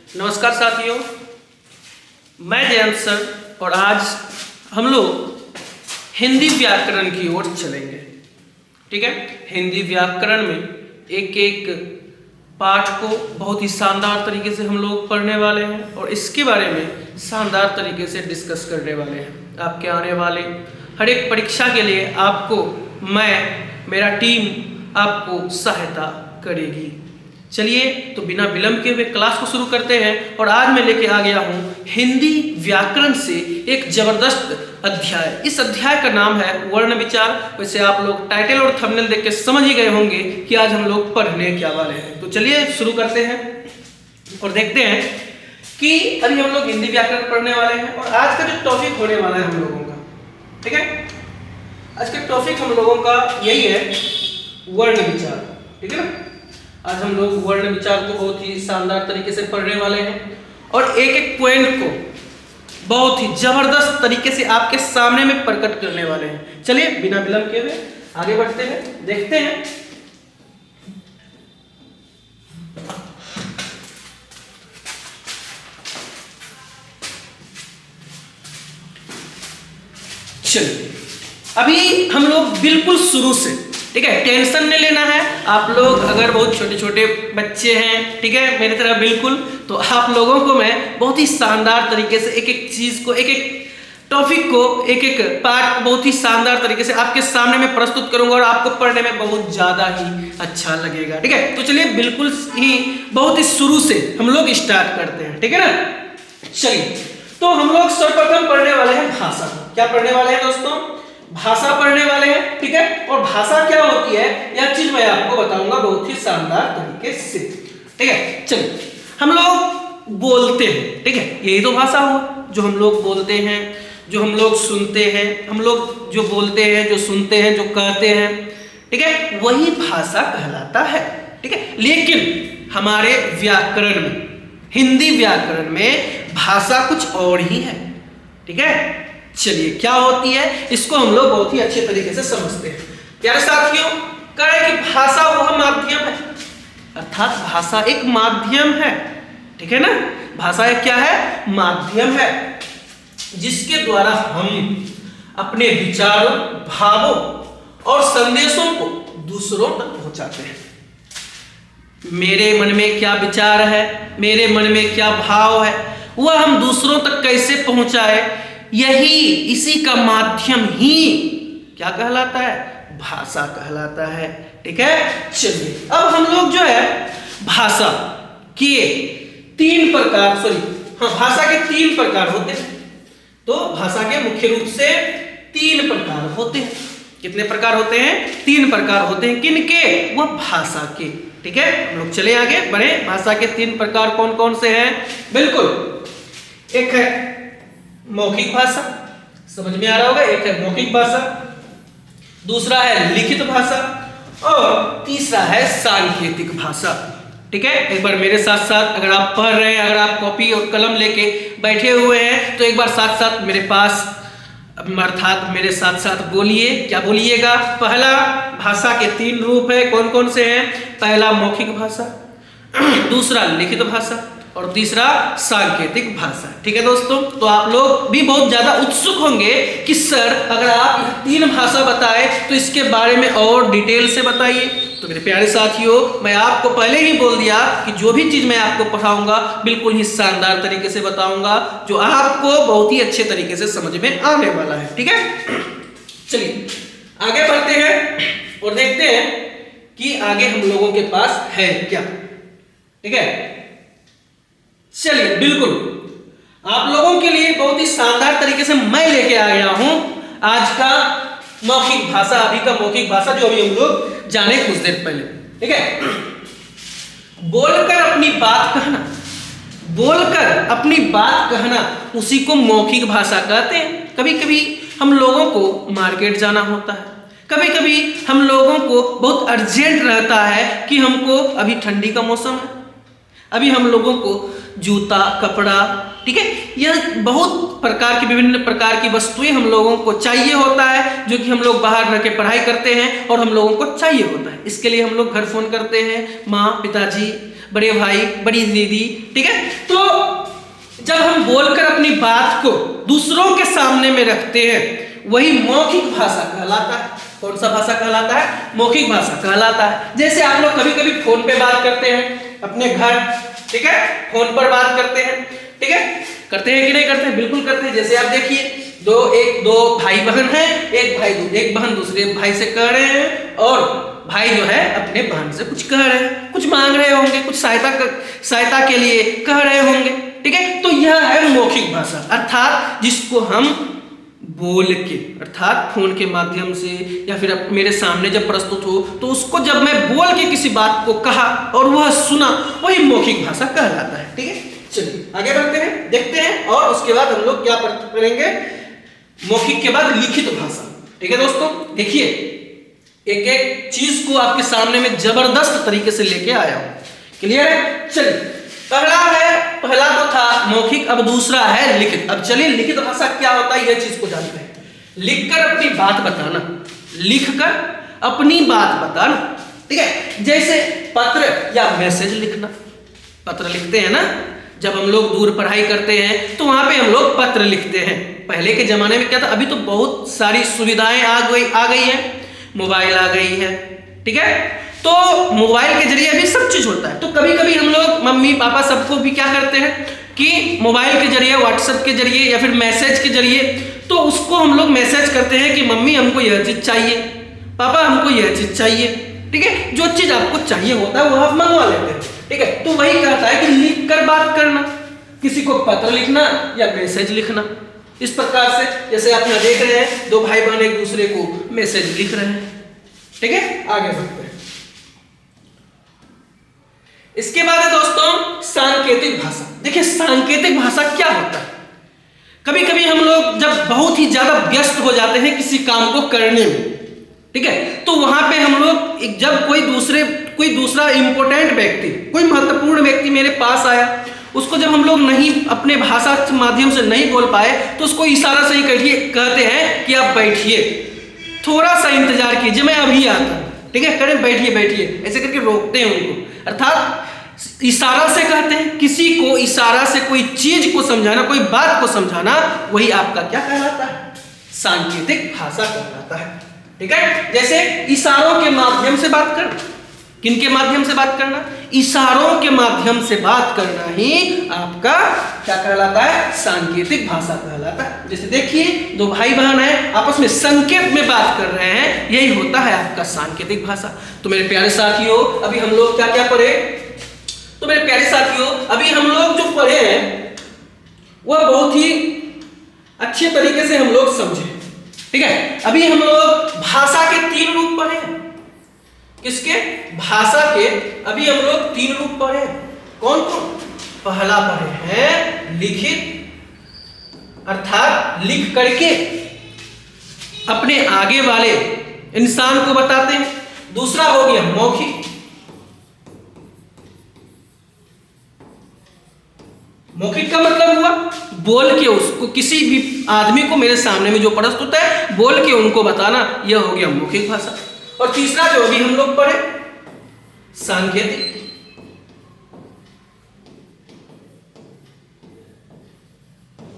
नमस्कार साथियों, मैं जयंत सर और आज हम लोग हिंदी व्याकरण की ओर चलेंगे। ठीक है, हिंदी व्याकरण में एक एक पाठ को बहुत ही शानदार तरीके से हम लोग पढ़ने वाले हैं और इसके बारे में शानदार तरीके से डिस्कस करने वाले हैं। आपके आने वाले हर एक परीक्षा के लिए आपको मेरा टीम आपको सहायता करेगी। चलिए तो बिना विलंब के हुए क्लास को शुरू करते हैं और आज मैं लेके आ गया हूँ हिंदी व्याकरण से एक जबरदस्त अध्याय। इस अध्याय का नाम है वर्ण विचार। वैसे आप लोग टाइटल और थंबनेल देख के समझ ही गए होंगे कि आज हम लोग पढ़ने क्या वाले हैं। तो चलिए शुरू करते हैं और देखते हैं कि अभी हम लोग हिंदी व्याकरण पढ़ने वाले हैं और आज का जो टॉपिक होने वाला है हम लोगों का, ठीक है, आज का टॉपिक हम लोगों का यही है वर्ण विचार। ठीक है ना, आज हम लोग वर्ण विचार को बहुत ही शानदार तरीके से पढ़ने वाले हैं और एक एक पॉइंट को बहुत ही जबरदस्त तरीके से आपके सामने में प्रकट करने वाले हैं। चलिए बिना विलंब के हुए आगे बढ़ते हैं, देखते हैं। चलिए अभी हम लोग बिल्कुल शुरू से, ठीक है, टेंशन नहीं लेना है। आप लोग अगर बहुत छोटे छोटे बच्चे हैं, ठीक है, मेरी तरह बिल्कुल, तो आप लोगों को मैं बहुत ही शानदार तरीके से एक एक चीज को, एक एक टॉपिक को, एक एक पार्ट बहुत ही शानदार तरीके से आपके सामने में प्रस्तुत करूंगा और आपको पढ़ने में बहुत ज्यादा ही अच्छा लगेगा। ठीक है, तो चलिए बिल्कुल ही बहुत ही शुरू से हम लोग स्टार्ट करते हैं। ठीक है ना, चलिए तो हम लोग सर्वप्रथम पढ़ने वाले हैं भाषा। क्या पढ़ने वाले हैं दोस्तों? भाषा पढ़ने वाले हैं। ठीक है, और भाषा क्या होती है यह चीज मैं आपको बताऊंगा बहुत ही शानदार तरीके से। ठीक है, चलिए हम लोग बोलते हैं, ठीक है, यही तो भाषा हुआ जो हम लोग बोलते हैं, जो हम लोग सुनते हैं। हम लोग जो बोलते हैं, जो सुनते हैं, जो कहते हैं, ठीक है, वही भाषा कहलाता है। ठीक है, लेकिन हमारे व्याकरण में, हिंदी व्याकरण में भाषा कुछ और ही है। ठीक है, चलिए क्या होती है इसको हम लोग बहुत ही अच्छे तरीके से समझते हैं। प्यारे साथियों, कहें कि भाषा वह माध्यम है, अर्थात भाषा एक माध्यम है। ठीक है ना, भाषा एक क्या है? माध्यम है, जिसके द्वारा हम अपने विचारों, भावों और संदेशों को दूसरों तक पहुंचाते हैं। मेरे मन में क्या विचार है, मेरे मन में क्या भाव है, वह हम दूसरों तक कैसे पहुंचाए, यही इसी का माध्यम ही क्या कहलाता है? भाषा कहलाता है। ठीक है, चलिए अब हम लोग जो है भाषा के तीन प्रकार, भाषा के तीन प्रकार होते हैं। तो भाषा के मुख्य रूप से तीन प्रकार होते हैं। कितने प्रकार होते हैं? तीन प्रकार होते हैं। किनके? वह भाषा के। ठीक है, हम लोग चले आगे बढ़े। भाषा के तीन प्रकार कौन कौन से हैं? बिल्कुल, एक है मौखिक भाषा, समझ में आ रहा होगा, एक है मौखिक भाषा, दूसरा है लिखित भाषा और तीसरा है सांकेतिक भाषा। ठीक है, एक बार मेरे साथ साथ अगर आप पढ़ रहे हैं, अगर आप कॉपी और कलम लेके बैठे हुए हैं तो एक बार साथ साथ मेरे पास, अर्थात मेरे साथ साथ बोलिए। क्या बोलिएगा? पहला, भाषा के तीन रूप है, कौन कौन से हैं? पहला मौखिक भाषा, दूसरा लिखित भाषा और तीसरा सांकेतिक भाषा। ठीक है दोस्तों, तो आप लोग भी बहुत ज्यादा उत्सुक होंगे कि सर अगर आप तीन भाषा बताए तो इसके बारे में और डिटेल से बताइए। तो मेरे प्यारे साथियों, मैं आपको पहले ही बोल दिया कि जो भी चीज मैं आपको पढ़ाऊंगा बिल्कुल ही शानदार तरीके से बताऊंगा, जो आपको बहुत ही अच्छे तरीके से समझ में आने वाला है। ठीक है, चलिए आगे बढ़ते हैं और देखते हैं कि आगे हम लोगों के पास है क्या। ठीक है, चलिए बिल्कुल आप लोगों के लिए बहुत ही शानदार तरीके से मैं लेके आ गया हूं आज का मौखिक भाषा, अभी का मौखिक भाषा जो अभी हम लोग जाने कुछ देर पहले। ठीक है, बोलकर अपनी बात कहना, बोलकर अपनी बात कहना, उसी को मौखिक भाषा कहते हैं। कभी कभी हम लोगों को मार्केट जाना होता है, कभी कभी हम लोगों को बहुत अर्जेंट रहता है कि हमको, अभी ठंडी का मौसम है, अभी हम लोगों को जूता, कपड़ा, ठीक है। यह बहुत प्रकार की विभिन्न प्रकार की वस्तुएं हम लोगों को चाहिए होता है, जो कि हम लोग बाहर रह के पढ़ाई करते हैं और हम लोगों को चाहिए होता है। इसके लिए हम लोग घर फोन करते हैं, माँ, पिताजी, बड़े भाई, बड़ी दीदी, ठीक है। तो जब हम बोलकर अपनी बात को दूसरों के सामने में रखते हैं, वही मौखिक भाषा कहलाता है। कौन सा भाषा कहलाता है? मौखिक भाषा कहलाता है। जैसे आप लोग कभी कभी फोन पे बात करते हैं अपने घर, ठीक है, फोन पर बात करते हैं, ठीक है, करते हैं कि नहीं करते हैं? बिल्कुल करते हैं। जैसे आप देखिए, दो भाई बहन हैं, एक बहन दूसरे भाई से कह रहे हैं, और भाई जो है अपने बहन से कुछ कह रहे हैं, कुछ मांग रहे होंगे, कुछ सहायता के लिए कह रहे होंगे, ठीक है। तो यह है मौखिक भाषा, अर्थात जिसको हम बोल के, अर्थात फोन के माध्यम से या फिर मेरे सामने जब प्रस्तुत हो, तो उसको जब मैं बोल के किसी बात को कहा और वह सुना, वही मौखिक भाषा कहलाता है, ठीक है। चलिए आगे बढ़ते हैं, देखते हैं, और उसके बाद हम लोग क्या करेंगे, मौखिक के बाद लिखित भाषा, ठीक है दोस्तों। देखिए, एक एक चीज को आपके सामने में जबरदस्त तरीके से लेके आया हूं, क्लियर है। चलिए, पहला तो था मौखिक, अब दूसरा है लिखित। अब चलिए, लिखित भाषा क्या होता है यह चीज को जानते हैं। लिखकर अपनी बात बताना, लिखकर अपनी बात बताना, ठीक है। जैसे पत्र या मैसेज लिखना, पत्र लिखते हैं ना, जब हम लोग दूर पढ़ाई करते हैं तो वहां पे हम लोग पत्र लिखते हैं। पहले के जमाने में क्या था, अभी तो बहुत सारी सुविधाएं आ गई है, मोबाइल आ गई है, ठीक है। तो मोबाइल के जरिए भी सब चीज होता है। तो कभी कभी हम लोग मम्मी पापा सबको भी क्या करते हैं कि मोबाइल के जरिए, व्हाट्सएप के जरिए या फिर मैसेज के जरिए, तो उसको हम लोग मैसेज करते हैं कि मम्मी हमको यह चीज चाहिए, पापा हमको यह चीज चाहिए, ठीक है। जो चीज आपको चाहिए होता है वो आप मंगवा लेते हैं, ठीक है। तो वही कहता है कि लिख कर बात करना, किसी को पत्र लिखना या मैसेज लिखना। इस प्रकार से जैसे आप यहाँ देख रहे हैं, दो भाई बहन एक दूसरे को मैसेज लिख रहे हैं, ठीक है। आगे बढ़ते हैं। इसके बाद है दोस्तों सांकेतिक भाषा। देखिए, सांकेतिक भाषा क्या होता है। कभी कभी हम लोग जब बहुत ही ज्यादा व्यस्त हो जाते हैं किसी काम को करने में, ठीक है, तो वहां पे हम लोग जब कोई दूसरा इंपॉर्टेंट व्यक्ति, कोई महत्वपूर्ण व्यक्ति मेरे पास आया, उसको जब हम लोग नहीं अपने भाषा के माध्यम से नहीं बोल पाए, तो उसको इशारा से ही कहते हैं कि आप बैठिए, थोड़ा सा इंतजार कीजिए, मैं अभी आता हूं, ठीक है। करें बैठिए बैठिए, ऐसे करके रोकते हैं उनको। अर्थात इशारा से कहते हैं, किसी को इशारा से कोई चीज को समझाना, कोई बात को समझाना, वही आपका क्या कहलाता है, सांकेतिक भाषा कहलाता है, ठीक है। जैसे इशारों के माध्यम से बात करना, किनके माध्यम से बात करना, इशारों के माध्यम से बात करना ही आपका क्या कहलाता है, सांकेतिक भाषा कहलाता है। जैसे देखिए, दो भाई बहन हैं, आपस में संकेत में बात कर रहे हैं, यही होता है आपका सांकेतिक भाषा। तो मेरे प्यारे साथियों, अभी हम लोग क्या क्या पढ़े, तो मेरे प्यारे साथियों अभी हम लोग जो पढ़े हैं वह बहुत ही अच्छे तरीके से हम लोग समझे, ठीक है। अभी हम लोग भाषा के 3 रूप पढ़े हैं। किसके? भाषा के अभी हम लोग 3 रूप पढ़े हैं। कौन कौन? पहला पढ़े हैं लिखित, अर्थात लिख करके अपने आगे वाले इंसान को बताते हैं। दूसरा हो गया मौखिक, मौखिक का मतलब हुआ बोल के उसको, किसी भी आदमी को मेरे सामने में जो प्रस्तुत है बोल के उनको बताना, यह हो गया मौखिक भाषा। और तीसरा जो अभी हम लोग पढ़े सांकेतिक,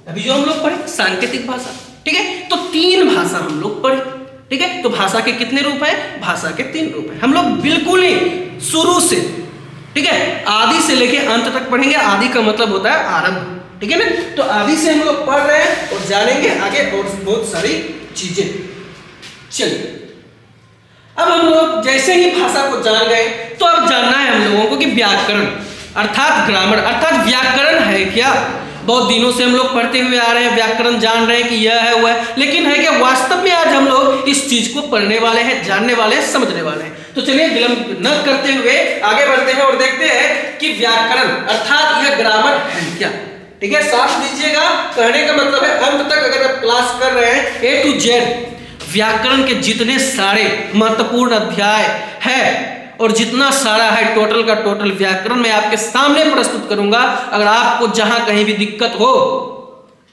अभी जो हम लोग पढ़े सांकेतिक भाषा, ठीक है। तो 3 भाषा हम लोग पढ़े, ठीक है। तो भाषा के कितने रूप है? भाषा के 3 रूप है। हम लोग बिल्कुल ही शुरू से, ठीक है, आदि से लेके अंत तक पढ़ेंगे। आदि का मतलब होता है आरंभ, ठीक है ना। तो आदि से हम लोग पढ़ रहे हैं और जानेंगे आगे और बहुत सारी चीजें। चलिए, अब हम लोग जैसे ही भाषा को जान गए, तो अब जानना है हम लोगों को कि व्याकरण अर्थात ग्रामर अर्थात व्याकरण है क्या। बहुत दिनों से हम लोग पढ़ते हुए आ रहे हैं, व्याकरण जान रहे हैं कि यह है वह है, लेकिन है क्या वास्तव में? आज हम लोग इस चीज को पढ़ने वाले हैं, जानने वाले हैं, समझने वाले हैं। तो चलिए विलंब न करते हुए आगे बढ़ते हैं और देखते हैं कि व्याकरण अर्थात यह ग्रामर है क्या, ठीक है। साथ दीजिएगा, कहने का मतलब है अंत तक अगर आप क्लास कर रहे हैं A to Z व्याकरण के जितने सारे महत्वपूर्ण अध्याय है और जितना सारा है टोटल का टोटल व्याकरण मैं आपके सामने प्रस्तुत करूंगा। अगर आपको जहां कहीं भी दिक्कत हो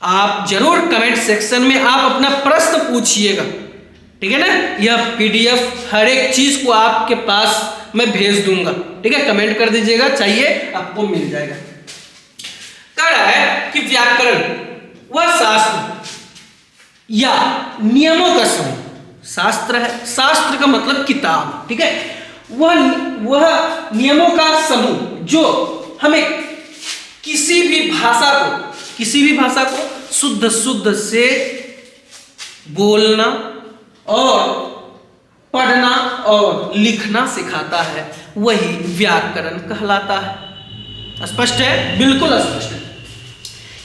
आप जरूर कमेंट सेक्शन में आप अपना प्रश्न पूछिएगा, ठीक है ना। यह पीडीएफ हर एक चीज को आपके पास मैं भेज दूंगा, ठीक है। कमेंट कर दीजिएगा, चाहिए आपको मिल जाएगा। कह रहा है कि व्याकरण वह शास्त्र या नियमों का समूह, शास्त्र है, शास्त्र का मतलब किताब, ठीक है। वह नियमों का समूह जो हमें किसी भी भाषा को शुद्ध से बोलना और पढ़ना और लिखना सिखाता है, वही व्याकरण कहलाता है। स्पष्ट है, बिल्कुल स्पष्ट है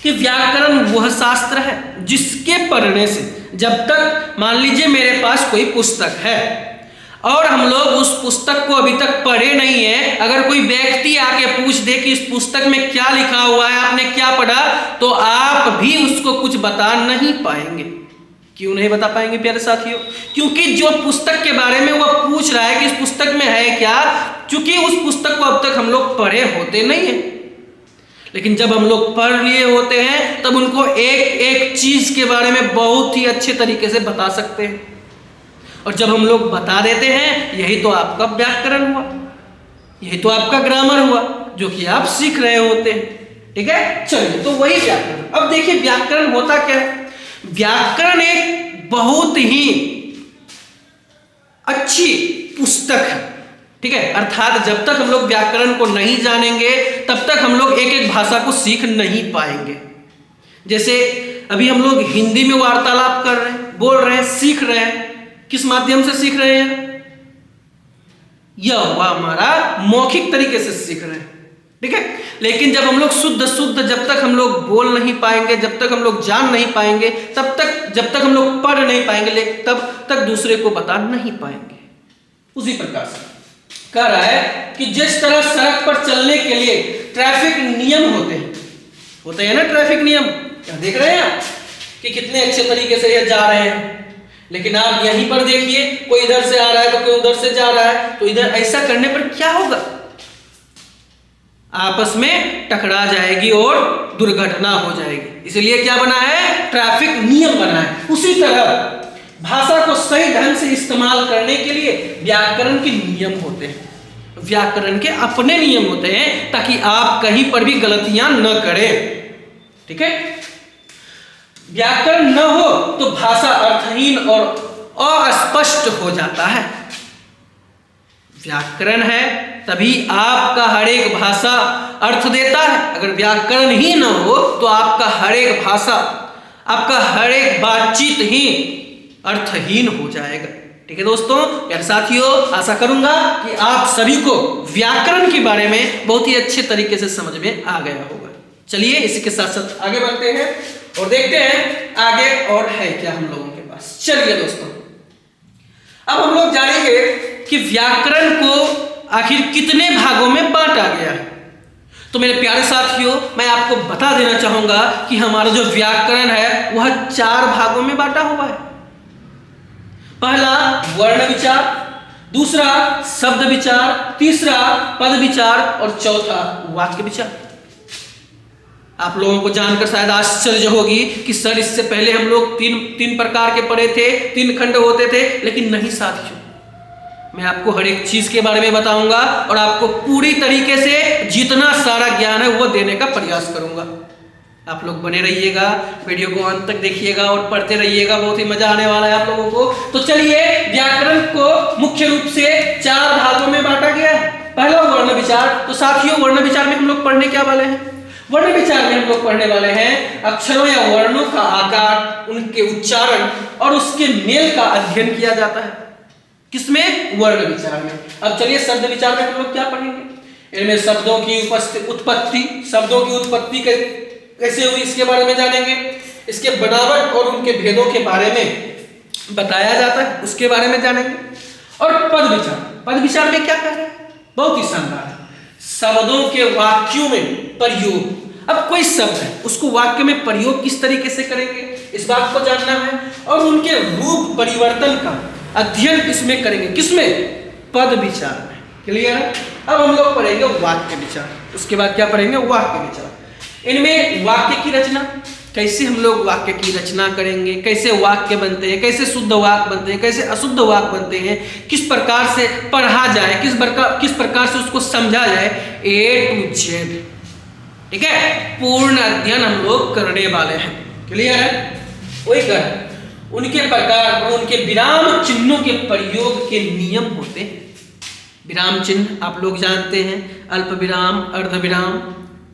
कि व्याकरण वह शास्त्र है जिसके पढ़ने से, जब तक मान लीजिए मेरे पास कोई पुस्तक है और हम लोग उस पुस्तक को अभी तक पढ़े नहीं है, अगर कोई व्यक्ति आके पूछ दे कि इस पुस्तक में क्या लिखा हुआ है, आपने क्या पढ़ा, तो आप भी उसको कुछ बता नहीं पाएंगे। क्यों नहीं बता पाएंगे प्यारे साथियों? क्योंकि जो पुस्तक के बारे में वह पूछ रहा है कि इस पुस्तक में है क्या, क्योंकि उस पुस्तक को अब तक हम लोग पढ़े होते नहीं है। लेकिन जब हम लोग पढ़ लिए होते हैं तब उनको एक एक चीज के बारे में बहुत ही अच्छे तरीके से बता सकते हैं, और जब हम लोग बता देते हैं, यही तो आपका व्याकरण हुआ, यही तो आपका ग्रामर हुआ जो कि आप सीख रहे होते हैं, ठीक है। चलिए, तो वही व्याकरण। अब देखिए व्याकरण होता क्या है। व्याकरण एक बहुत ही अच्छी पुस्तक है, ठीक है। अर्थात जब तक हम लोग व्याकरण को नहीं जानेंगे तब तक हम लोग एक एक भाषा को सीख नहीं पाएंगे। जैसे अभी हम लोग हिंदी में वार्तालाप कर रहे हैं, बोल रहे हैं, सीख रहे हैं, किस माध्यम से सीख रहे हैं? यह हुआ हमारा मौखिक तरीके से सीख रहे हैं, ठीक है। लेकिन जब हम लोग शुद्ध जब तक हम लोग बोल नहीं पाएंगे, जब तक हम लोग जान नहीं पाएंगे, तब तक जब तक हम लोग पढ़ नहीं पाएंगे, तब तक दूसरे को बता नहीं पाएंगे। उसी प्रकार से कह रहा है कि जिस तरह सड़क पर चलने के लिए ट्रैफिक नियम होते हैं ना, ट्रैफिक नियम, क्या देख रहे हैं आप कि कितने अच्छे तरीके से ये जा रहे हैं। लेकिन आप यहीं पर देखिए, कोई इधर से आ रहा है तो कोई उधर से जा रहा है, तो इधर ऐसा करने पर क्या होगा? आपस में टकरा जाएगी और दुर्घटना हो जाएगी। इसलिए क्या बना है? ट्रैफिक नियम बना है। उसी तरह भाषा को सही ढंग से इस्तेमाल करने के लिए व्याकरण के नियम होते हैं, व्याकरण के अपने नियम होते हैं, ताकि आप कहीं पर भी गलतियां न करें, ठीक है। व्याकरण न हो तो भाषा अर्थहीन और अस्पष्ट हो जाता है। व्याकरण है तभी आपका हर एक भाषा अर्थ देता है। अगर व्याकरण ही न हो तो आपका हर एक भाषा, आपका हर एक बातचीत ही अर्थहीन हो जाएगा, ठीक है दोस्तों। यार साथियों, आशा करूंगा कि आप सभी को व्याकरण के बारे में बहुत ही अच्छे तरीके से समझ में आ गया होगा। चलिए इसी के साथ साथ आगे बढ़ते हैं और देखते हैं आगे और है क्या हम लोगों के पास। चलिए दोस्तों, अब हम लोग जानेंगे कि व्याकरण को आखिर कितने भागों में बांटा गया है। तो मेरे प्यारे साथियों, मैं आपको बता देना चाहूंगा कि हमारा जो व्याकरण है वह 4 भागों में बांटा हुआ है। पहला वर्ण विचार, दूसरा शब्द विचार, तीसरा पद विचार और चौथा वाक्य विचार। आप लोगों को जानकर शायद आश्चर्य होगी कि सर इससे पहले हम लोग तीन प्रकार के पढ़े थे, 3 खंड होते थे। लेकिन नहीं साथियों, मैं आपको हर एक चीज के बारे में बताऊंगा और आपको पूरी तरीके से जितना सारा ज्ञान है वो देने का प्रयास करूंगा। आप लोग बने रहिएगा, वीडियो को अंत तक देखिएगा और पढ़ते रहिएगा, बहुत ही मजा आने वाला है आप लोगों को। तो चलिए, व्याकरण को मुख्य रूप से 4 भागों में बांटा गया है। पहला वर्ण विचार। तो साथियों, वर्ण विचार में हम लोग पढ़ने क्या वाले हैं? वर्ण विचार में हम लोग पढ़ने वाले हैं अक्षरों या वर्णों का आकार, उनके उच्चारण और उसके मेल का अध्ययन किया जाता है। किसमें? वर्ण विचार में। अब चलिए शब्द विचार में हम लोग क्या पढ़ेंगे? इनमें शब्दों की उत्पत्ति, शब्दों की उत्पत्ति कैसे हुई इसके बारे में जानेंगे। इसके बनावट और उनके भेदों के बारे में बताया जाता है, उसके बारे में जानेंगे। और पद विचार, पद विचार में क्या कह रहे हैं? बहुत ही शानदार है, शब्दों के वाक्यों में प्रयोग। अब कोई शब्द है, उसको वाक्य में प्रयोग किस तरीके से करेंगे, इस बात को जानना है। और उनके रूप परिवर्तन का अध्ययन इसमें करेंगे। किसमें? पद विचार में। क्लियर है? अब हम लोग पढ़ेंगे वाक्य विचार, उसके बाद क्या पढ़ेंगे? वाक्य विचार। इनमें वाक्य की रचना, कैसे हम लोग वाक्य की रचना करेंगे, कैसे वाक्य बनते हैं, कैसे शुद्ध वाक्य बनते हैं, कैसे अशुद्ध वाक्य बनते हैं, किस प्रकार से पढ़ा जाए, किस प्रकार से उसको समझा जाए, A to Z, ठीक है, पूर्ण अध्ययन हम लोग करने वाले हैं। क्लियर है? वही कर उनके प्रकार और उनके विराम चिन्हों के प्रयोग के नियम होते हैं। विराम चिन्ह आप लोग जानते हैं, अल्प विराम, अर्ध विराम,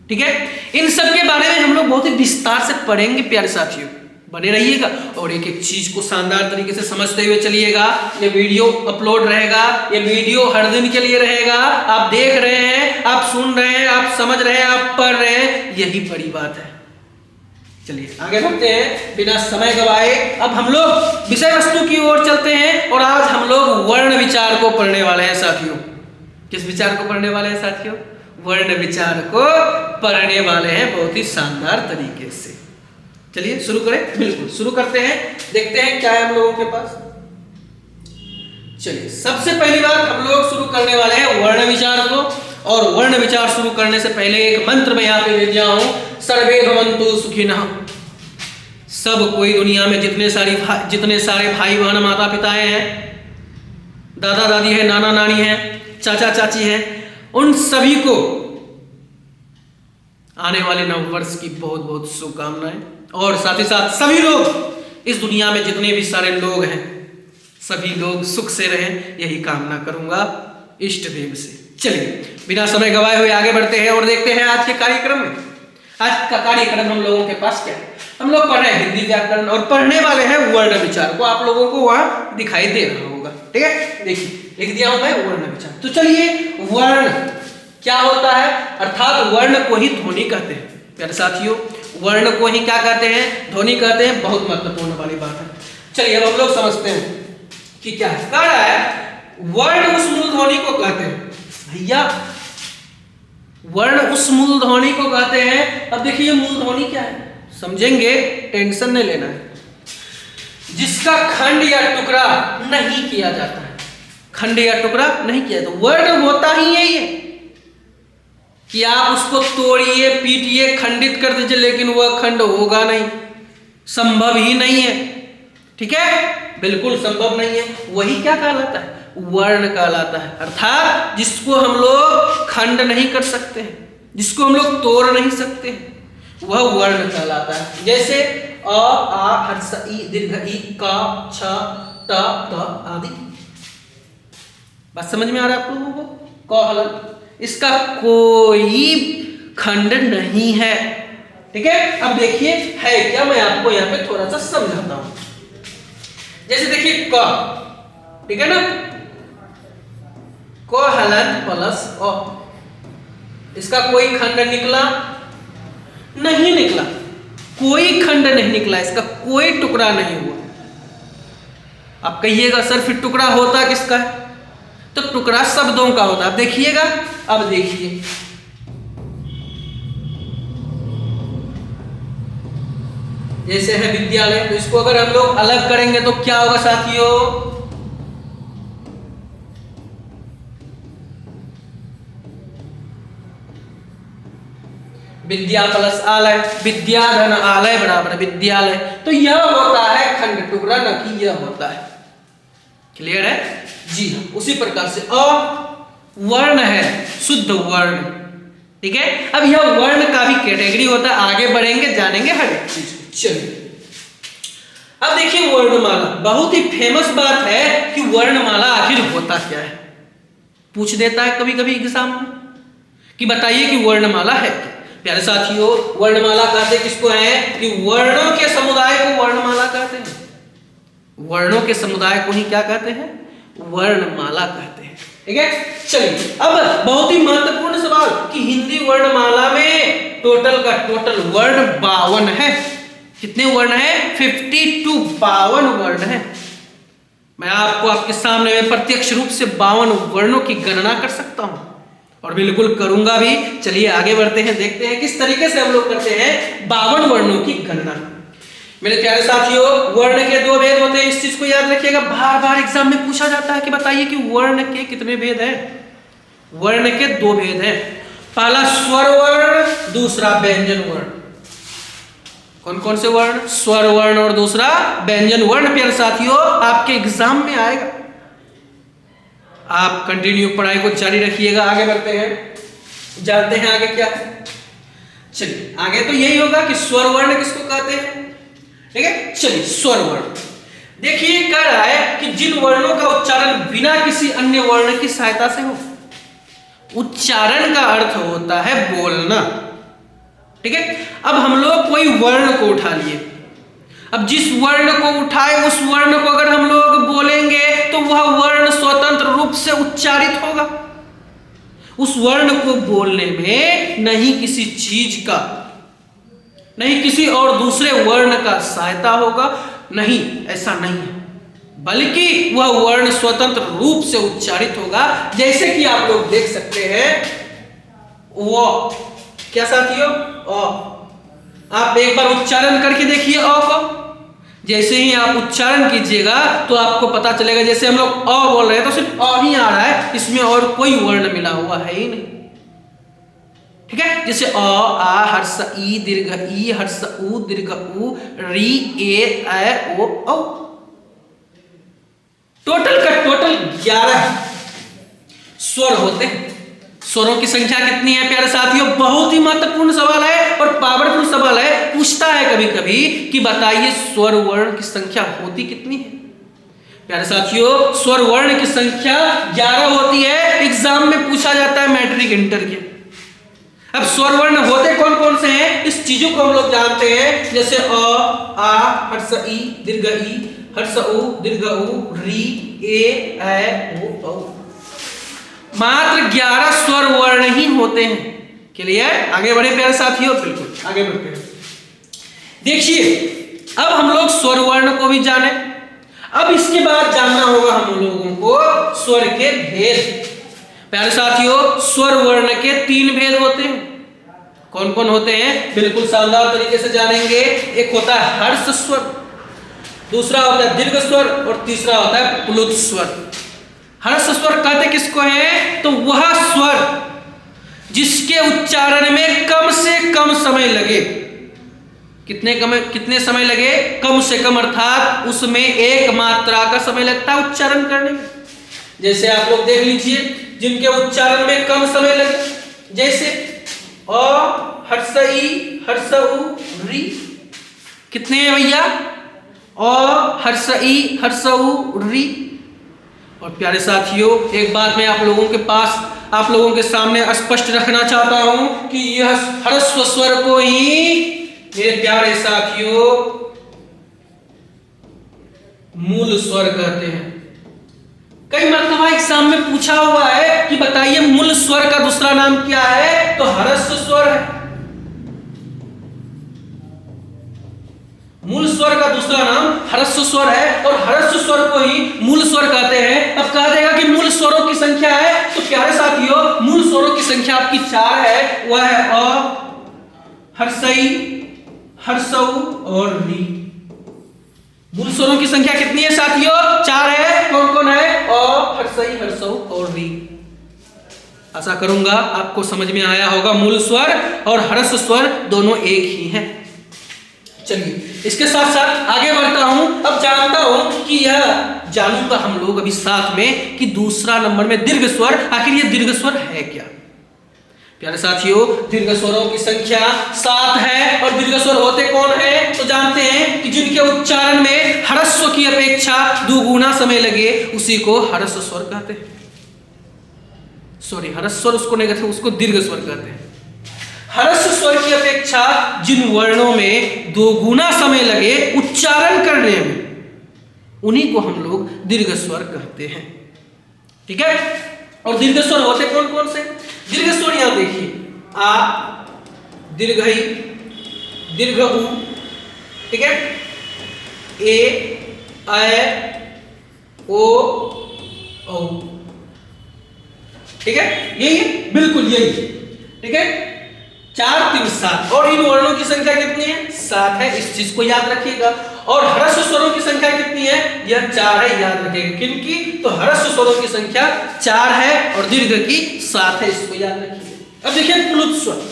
ठीक है। इन सब के बारे में हम लोग बहुत ही विस्तार से पढ़ेंगे प्यारे साथियों, बने रहिएगा और एक एक चीज को शानदार तरीके से समझते हुए चलिएगा। ये वीडियो अपलोड रहेगा, ये वीडियो हर दिन के लिए रहेगा। आप देख रहे हैं, आप सुन रहे हैं, आप समझ रहे हैं, आप पढ़ रहे हैं, यही बड़ी बात है। चलिए आगे बढ़ते हैं बिना समय गवाए। अब हम लोग विषय वस्तु की ओर चलते हैं और आज हम लोग वर्ण विचार को पढ़ने वाले हैं साथियों। किस विचार को पढ़ने वाले हैं साथियों? वर्ण विचार को पढ़ने वाले हैं बहुत ही शानदार तरीके से। चलिए शुरू करें, बिल्कुल शुरू करते हैं, देखते हैं क्या है हम लोगों के पास। चलिए सबसे पहली बात हम लोग शुरू करने वाले हैं वर्ण विचार को। और वर्ण विचार शुरू करने से पहले एक मंत्र मैं यहाँ पे ले दिया हूं, सर्वे भवन्तु सुखिनः। सब कोई दुनिया में जितने सारे भाई बहन, माता पिताएं हैं, दादा दादी है, नाना नानी है, चाचा चाची है, उन सभी को आने वाले नववर्ष की बहुत बहुत शुभकामनाएं। और साथ ही साथ सभी लोग इस दुनिया में जितने भी सारे लोग हैं, सभी लोग सुख से रहें, यही कामना करूंगा इष्ट देव से। चलिए बिना समय गवाए हुए आगे बढ़ते हैं और देखते हैं आज के कार्यक्रम में। आज का कार्यक्रम हम लोगों के पास क्या है? हम लोग पढ़ रहे हैं हिंदी व्याकरण और पढ़ने वाले हैं वर्ण विचार को। आप लोगों को वहां दिखाई दे रहा होगा, ठीक है, देखिए लिख दिया हूं मैं वर्ण विचार। तो चलिए वर्ण क्या होता है, अर्थात वर्ण को ही ध्वनि कहते हैं प्यारे साथियों। वर्ण को ही क्या कहते हैं? ध्वनि कहते हैं। बहुत महत्वपूर्ण वाली बात है। चलिए अब हम लोग समझते हैं कि क्या है। कह रहा है वर्ण उस मूल ध्वनि को कहते हैं। भैया वर्ण उस मूल ध्वनि को कहते हैं। अब देखिए मूल ध्वनि क्या है, समझेंगे, टेंशन नहीं लेना है। जिसका खंड या टुकड़ा नहीं किया जाता है, खंड या टुकड़ा नहीं किया जाता। वर्ण होता ही यही है कि आप उसको तोड़िए, पीटिए, खंडित कर दीजिए, लेकिन वह खंड होगा नहीं, संभव ही नहीं है, ठीक है, बिल्कुल संभव नहीं है। वही क्या कहलाता है? वर्ण कहलाता है। अर्थात जिसको हम लोग खंड नहीं कर सकते हैं, जिसको हम लोग तोड़ नहीं सकते हैं, वह वर्ण कहलाता है। जैसे अ, आ, हर्ष, ई, दीर्घ, ई, क, छ, ट, त आदि। बात समझ में आ रहा है आप लोगों को? क हलन, इसका कोई खंड नहीं है, ठीक है। अब देखिए है क्या, मैं आपको यहाँ पे थोड़ा सा समझाता हूं। जैसे देखिए क, ठीक है ना, क हलन प्लस अ, इसका कोई खंड निकला नहीं? निकला, कोई खंड नहीं निकला, इसका कोई टुकड़ा नहीं हुआ। आप कहिएगा सर फिर टुकड़ा होता किसका है? तो टुकड़ा शब्दों का होता है। अब देखिएगा, अब देखिए जैसे है विद्यालय, तो इसको अगर हम लोग अलग करेंगे तो क्या होगा साथियों? विद्या प्लस आलय, विद्या धन आलय बराबर विद्यालय। तो यह होता है खंड, टुकड़ा, न कि यह होता है। क्लियर है जी हाँ। उसी प्रकार से अ वर्ण है, शुद्ध वर्ण, ठीक है। अब यह वर्ण का भी कैटेगरी होता है, आगे बढ़ेंगे जानेंगे हर एक चीज। चलिए अब देखिए वर्णमाला, बहुत ही फेमस बात है कि वर्णमाला आखिर होता क्या है। पूछ देता है कभी कभी एग्जाम में कि बताइए कि वर्णमाला है क्या। प्यारे साथियों वर्णमाला कहते किसको है? कि वर्णों के समुदाय को वर्णमाला कहते हैं। वर्णों के समुदाय को ही क्या कहते हैं? वर्णमाला कहते हैं, ठीक है। चलिए अब बहुत ही महत्वपूर्ण सवाल कि हिंदी वर्णमाला में टोटल का टोटल वर्ण 52 है। कितने वर्ण है? 52, 52 वर्ण है। मैं आपको आपके सामने में प्रत्यक्ष रूप से 52 वर्णों की गणना कर सकता हूं और बिल्कुल करूंगा भी। चलिए आगे बढ़ते हैं, देखते हैं किस तरीके से हम लोग करते हैं 52 वर्णों की गणना। मेरे प्यारे साथियों वर्ण के 2 भेद होते हैं, इस चीज को याद रखिएगा। बार बार एग्जाम में पूछा जाता है कि बताइए कि वर्ण के कितने भेद हैं। वर्ण के दो भेद हैं, पहला स्वर वर्ण, दूसरा व्यंजन वर्ण। कौन कौन से वर्ण? स्वर वर्ण और दूसरा व्यंजन वर्ण। प्यारे साथियों, आपके एग्जाम में आएगा, आप कंटिन्यू पढ़ाई को जारी रखिएगा। आगे बढ़ते हैं, जानते हैं आगे क्या है। चलिए आगे तो यही होगा कि स्वर वर्ण किसको कहते हैं, ठीक है। चलिए स्वर वर्ण देखिए, कह रहा है कि जिन वर्णों का उच्चारण बिना किसी अन्य वर्ण की सहायता से हो। उच्चारण का अर्थ होता है बोलना, ठीक है। अब हम लोग कोई वर्ण को उठा लिए, अब जिस वर्ण को उठाए उस वर्ण को अगर हम लोग बोलेंगे तो वह वर्ण स्वतंत्र रूप से उच्चारित होगा। उस वर्ण को बोलने में नहीं किसी चीज का, नहीं किसी और दूसरे वर्ण का सहायता होगा, नहीं, ऐसा नहीं है, बल्कि वह वर्ण स्वतंत्र रूप से उच्चारित होगा। जैसे कि आप लोग देख सकते हैं वो क्या साथियों, अ। आप एक बार उच्चारण करके देखिए अ को। जैसे ही आप उच्चारण कीजिएगा तो आपको पता चलेगा, जैसे हम लोग अ बोल रहे हैं तो सिर्फ अ ही आ रहा है, इसमें और कोई वर्ण मिला हुआ है ही नहीं, ठीक है। जैसे अ, आ, हर्ष ई, दीर्घ ई, हर्ष उ, दीर्घ उ, री, ए, ओ, औ। टोटल का टोटल 11 स्वर होते हैं। स्वरों की संख्या कितनी है प्यारे साथियों? बहुत ही महत्वपूर्ण सवाल है और पावरफुल सवाल है। पूछता है कभी कभी कि बताइए स्वर वर्ण की संख्या होती कितनी है। प्यारे साथियों, स्वर वर्ण की संख्या 11 होती है। एग्जाम में पूछा जाता है मैट्रिक इंटर के। अब स्वर वर्ण होते कौन कौन से हैं, इस चीजों को हम लोग जानते हैं। जैसे अ, आ, हर्ष ई, दीर्घ ई, हर्ष उ, दीर्घ उ, री, ए, ओ, औ। मात्र 11 स्वर वर्ण ही होते हैं। क्लियर? आगे बढ़े प्यारे साथियों, बिल्कुल आगे बढ़ते हैं। देखिए अब हम लोग स्वर वर्ण को भी जाने, अब इसके बाद जानना होगा हम लोगों को स्वर के भेद। प्यारे साथियों, स्वर वर्ण के 3 भेद होते हैं। कौन कौन होते हैं? बिल्कुल शानदार तरीके से जानेंगे। एक होता है हर्ष स्वर, दूसरा होता है दीर्घ स्वर और तीसरा होता है प्लुत स्वर। हर्ष स्वर कहते किसको है? तो वह स्वर जिसके उच्चारण में कम से कम समय लगे। कितने समय लगे? कम से कम, अर्थात उसमें एक मात्रा का समय लगता है उच्चारण करने में। जैसे आप लोग देख लीजिए, जिनके उच्चारण में कम समय लगे, जैसे अ, हर्ष ई, हर्ष उ, री। कितने हैं भैया? अ, हर्ष ई, हर्ष उ, री। और प्यारे साथियों, एक बात मैं आप लोगों के सामने स्पष्ट रखना चाहता हूं कि यह ह्रस्व स्वर को ही मेरे प्यारे साथियों मूल स्वर कहते हैं। कई मरतबा एग्जाम में पूछा हुआ है कि बताइए मूल स्वर का दूसरा नाम क्या है? तो ह्रस्व स्वर है। मूल स्वर का दूसरा नाम ह्रस्व स्वर है और ह्रस्व स्वर को ही मूल स्वर कहते हैं। अब कहा जाएगा कि मूल स्वरों की संख्या है, तो प्यारे साथियों मूल स्वरों की संख्या आपकी 4 है। वह है अ, हर्षई, हर्षौ और री। मूल स्वरों की संख्या कितनी है साथियों? 4 है। कौन कौन है? अ, हर्षई, हर्षौ और री। आशा करूंगा आपको समझ में आया होगा। मूल स्वर और ह्रस्व स्वर दोनों एक ही हैं। चलिए इसके साथ साथ आगे बढ़ता हूं। अब जानता हूं कि यह जानूंगा हम लोग अभी साथ में कि दूसरा नंबर में दीर्घ स्वर, आखिर ये दीर्घ स्वर है क्या? प्यारे साथियों, दीर्घ स्वरों की संख्या 7 है। और दीर्घ स्वर होते कौन है? तो जानते हैं कि जिनके उच्चारण में ह्रस्व की अपेक्षा 2 गुना समय लगे, उसी को ह्रस्व स्वर कहते हैं। सॉरी, ह्रस्व स्वर उसको नहीं कहते, उसको दीर्घ स्वर कहते हैं। ह्रस्व स्वर की अपेक्षा जिन वर्णों में 2 गुना समय लगे उच्चारण करने में, उन्हीं को हम लोग दीर्घ स्वर कहते हैं। ठीक है? और दीर्घ स्वर होते कौन कौन से? दीर्घ स्वर यहां देखिए, आ, दीर्घ ई, दीर्घ उ, ठीक है, ए, ओ, औ। ठीक है, यही बिल्कुल यही। ठीक है, 4 3 7। और इन वर्णों की संख्या कितनी है? 7 है। इस चीज को याद रखिएगा। और ह्रस्व स्वरों की संख्या कितनी है? यह 4 है, याद रखें। किनकी? तो ह्रस्व स्वरों की संख्या 4 है और दीर्घ की 7 है, इसको याद रखिए। अब देखिए प्लुत स्वर।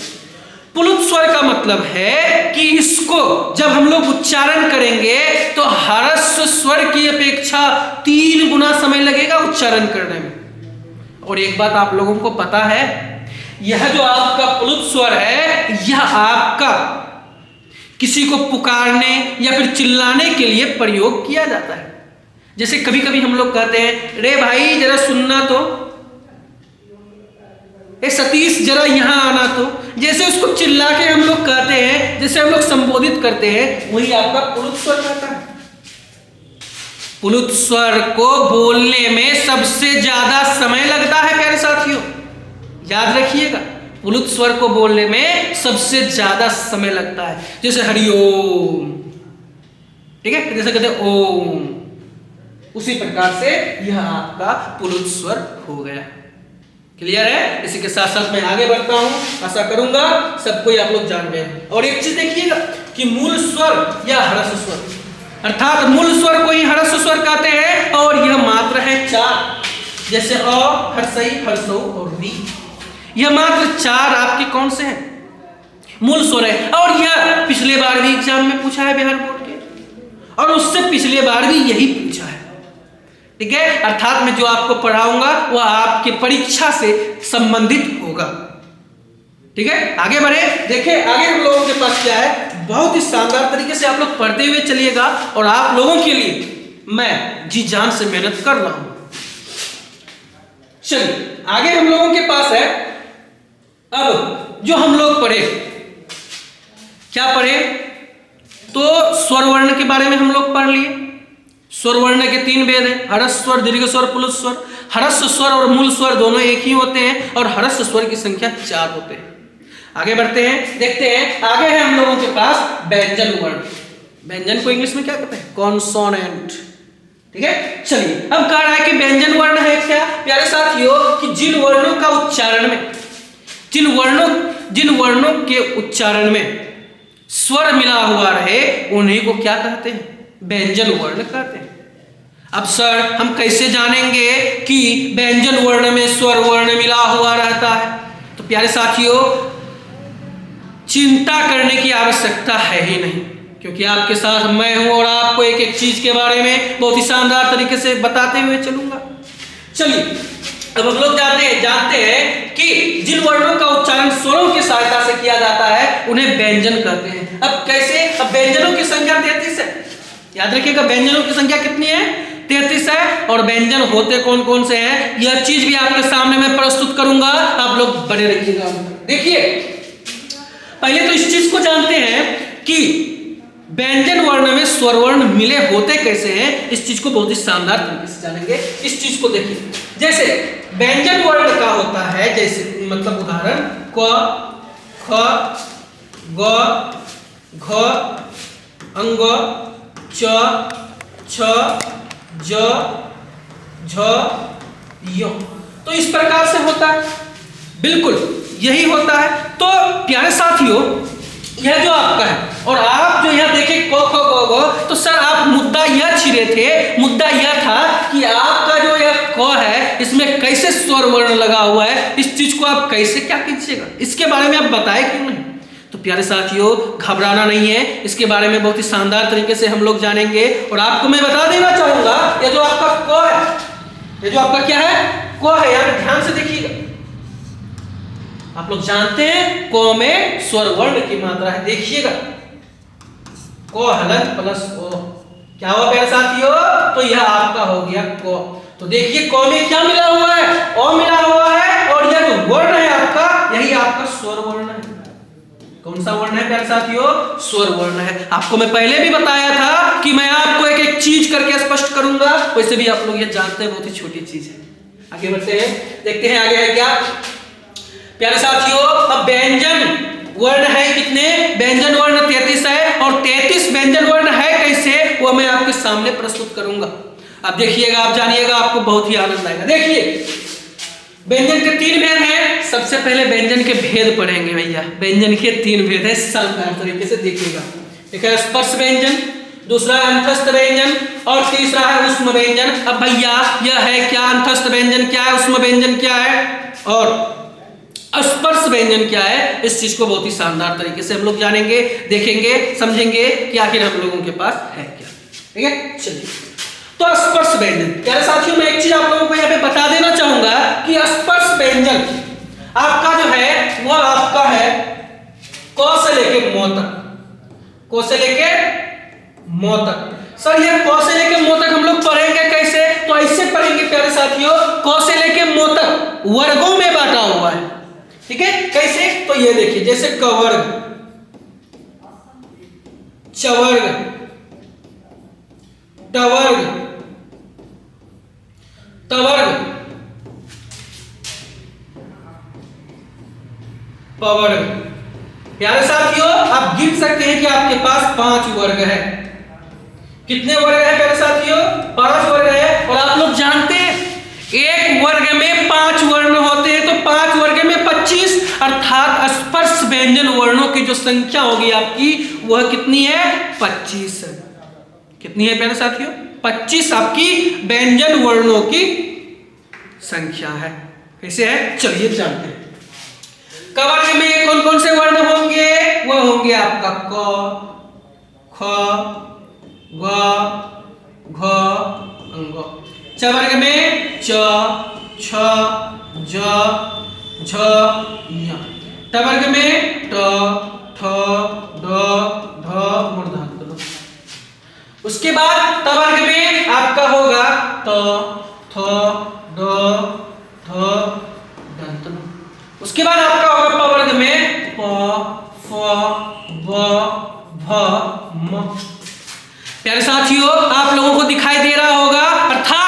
प्लुत स्वर का मतलब है कि इसको जब हम लोग उच्चारण करेंगे तो ह्रस्व स्वर की अपेक्षा 3 गुना समय लगेगा उच्चारण करने में। और एक बात आप लोगों को पता है, यह जो आपका प्लुत स्वर है, यह आपका किसी को पुकारने या फिर चिल्लाने के लिए प्रयोग किया जाता है। जैसे कभी कभी हम लोग कहते हैं, रे भाई जरा सुनना तो, ए सतीश जरा यहां आना तो, जैसे उसको चिल्ला के हम लोग कहते हैं, जैसे हम लोग संबोधित करते हैं, वही आपका प्लुत स्वर कहता है। प्लुत स्वर को बोलने में सबसे ज्यादा समय लगता है प्यारे साथियों, याद रखिएगा। प्लुत स्वर को बोलने में सबसे ज्यादा समय लगता है। जैसे हरिओम, ठीक है, जैसे कहते हैं ओम, उसी प्रकार से यह आपका प्लुत स्वर हो गया। क्लियर है? इसी के साथ साथ मैं आगे बढ़ता हूं, आशा करूंगा सबको आप लोग जान गए। और एक चीज देखिएगा कि मूल स्वर या ह्रस्व स्वर, अर्थात मूल स्वर को ही ह्रस्व स्वर कहते हैं और यह मात्र है 4। जैसे अ, हर्षई, हर्षौ और री, यह मात्र 4 आपके कौन से हैं? मूल स्वर है। और यह पिछले बार भी एग्जाम में पूछा है बिहार बोर्ड के, और उससे पिछले बार भी यही पूछा है। ठीक है, अर्थात मैं जो आपको पढ़ाऊंगा वह आपके परीक्षा से संबंधित होगा। ठीक है, आगे बढ़े। देखिए आगे हम लोगों के पास क्या है, बहुत ही शानदार तरीके से आप लोग पढ़ते हुए चलिएगा और आप लोगों के लिए मैं जी जान से मेहनत कर रहा हूं। चलिए आगे हम लोगों के पास है, अब जो हम लोग पढ़े, क्या पढ़े? तो स्वर वर्ण के बारे में हम लोग पढ़ लिए। स्वर वर्ण के 3 भेद हैं, ह्रस्व स्वर, दीर्घ स्वर, प्लुत स्वर। ह्रस्व स्वर और मूल स्वर दोनों एक ही होते हैं और ह्रस्व स्वर की संख्या 4 होते हैं। आगे बढ़ते हैं, देखते हैं। आगे है हम लोगों के पास व्यंजन वर्ण। व्यंजन को इंग्लिश में क्या कहते हैं? कॉन्सोनेंट। ठीक है, चलिए अब कह रहा है कि व्यंजन वर्ण है क्या? प्यारे साथियों, कि जिन वर्णों का उच्चारण में, जिन वर्णों के उच्चारण में स्वर मिला हुआ रहे, उन्हीं को क्या कहते हैं? व्यंजन वर्ण कहते हैं। अब सर हम कैसे जानेंगे कि व्यंजन वर्ण में स्वर वर्ण मिला हुआ रहता है? तो प्यारे साथियों, चिंता करने की आवश्यकता है ही नहीं, क्योंकि आपके साथ मैं हूं और आपको एक एक चीज के बारे में बहुत ही शानदार तरीके से बताते हुए चलूंगा। चलिए अब हम लोग जानते हैं कि जिन वर्णों का उच्चारण स्वरों की सहायता से किया जाता है उन्हें व्यंजन कहते हैं। अब कैसे? अब व्यंजनों की संख्या 33 है, याद रखिएगा। व्यंजनों की संख्या कितनी है? 33 है। और व्यंजन होते कौन कौन से हैं, यह चीज भी आपके सामने मैं प्रस्तुत करूंगा, आप लोग बने रखिएगा। देखिए पहले तो इस चीज को जानते हैं कि व्यंजन वर्ण में स्वर वर्ण मिले होते कैसे हैं। इस चीज को बहुत ही शानदार तरीके से जानेंगे। इस चीज को देखिए, जैसे व्यंजन वर्ण का होता है, जैसे मतलब उदाहरण क, ख, ग, घ, अंग, च, छ, ज, झ, य। तो इस प्रकार से होता है, बिल्कुल यही होता है। तो प्यारे साथियों, यह जो आपका है, और आप जो यह देखें क, ख, ग, घ, तो सर आप मुद्दा यह छिड़े थे, मुद्दा यह था कि आपका जो यह क है, इसमें कैसे स्वर वर्ण लगा हुआ है, इस चीज को आप कैसे क्या कीजिएगा, इसके बारे में आप बताए क्यों नहीं? तो प्यारे साथियों, घबराना नहीं है, इसके बारे में बहुत ही शानदार तरीके से हम लोग जानेंगे। और आपको मैं बता देना चाहूंगा, ये जो आपका क है, ये जो आपका क्या है, क है, यहाँ ध्यान से देखिएगा। आप लोग जानते हैं क में स्वर वर्ण की मात्रा है, देखिएगा क हलंत प्लस ओ, क्या हुआ प्यारे साथियों? तो यह आपका हो गया क। तो देखिए क में क्या मिला हुआ है? ओ मिला हुआ है, और यह जो वर्ण है आपका, यही आपका स्वर वर्ण है। कौन सा वर्ण है प्यारे साथियों? स्वर वर्ण है। आपको मैं पहले भी बताया था कि मैं आपको एक एक चीज करके स्पष्ट करूंगा, वैसे भी आप लोग ये जानते हैं, बहुत ही छोटी चीज है। आगे बढ़ते हैं, देखते हैं आगे है क्या प्यारे साथियों। अब व्यंजन वर्ण है कितने? व्यंजन वर्ण 33 है, और 33 व्यंजन वर्ण है कैसे, वो मैं आपके सामने प्रस्तुत करूंगा। अब देखिएगा, आप जानिएगा, आपको बहुत ही आनंद आएगा। देखिए व्यंजन के 3 भेद हैं। सबसे पहले व्यंजन के भेद पढ़ेंगे भैया। व्यंजन के 3 भेद है, शानदार तरीके से देखिएगा। एक है स्पर्श व्यंजन, दूसरा है अंतस्थ व्यंजन और तीसरा है उष्म व्यंजन। अब भैया यह है क्या, अंतस्थ व्यंजन क्या है, उष्म व्यंजन क्या है और स्पर्श व्यंजन क्या है, इस चीज को बहुत ही शानदार तरीके से हम लोग जानेंगे, देखेंगे, समझेंगे कि आखिर हम लोगों के पास है क्या। ठीक है, चलिए। तो स्पर्श व्यंजन, प्यारे साथियों मैं एक चीज आप लोगों को यहाँ पे बता देना चाहूंगा कि स्पर्श व्यंजन आपका जो है वह आपका है क से लेके म तक, क से लेके म तक। सर ये क से लेके म तक हम लोग पढ़ेंगे कैसे, तो ऐसे पढ़ेंगे प्यारे साथियों, क से लेके म तक वर्गों में बांटा हुआ है। ठीक है, कैसे, तो ये देखिए जैसे कवर्ग, चवर्ग, टवर्ग, तवर्ग, पवर्ग। प्यारे साथियों आप गिन सकते हैं कि आपके पास 5 वर्ग है। कितने वर्ग है प्यारे साथियों, 5 वर्ग है। और आप लोग जानते हैं एक वर्ग में 5 वर्ण होते हैं, तो 5 वर्ग में 25, अर्थात स्पर्श व्यंजन वर्णों की जो संख्या होगी आपकी वह कितनी है, 25 है। कितनी है प्यारे साथियों, 25 आपकी व्यंजन वर्णों की संख्या है। कैसे है, चलिए जानते हैं। क वर्ग में कौन कौन से वर्ण होंगे, वह होंगे आपका क, ख, ग, घ, अंग। च वर्ग में च, छ, ज, झ, ञ। ट वर्ग में ट, ठ, ड, ढ, मूर्धन्य ण। उसके बाद त वर्ग में आपका होगा त, थ, ड, ध, दंत ण। उसके बाद आपका होगा प वर्ग में प, फ, ब, भ, म। प्यारे साथियों आप लोगों को दिखाई दे रहा होगा, अर्थात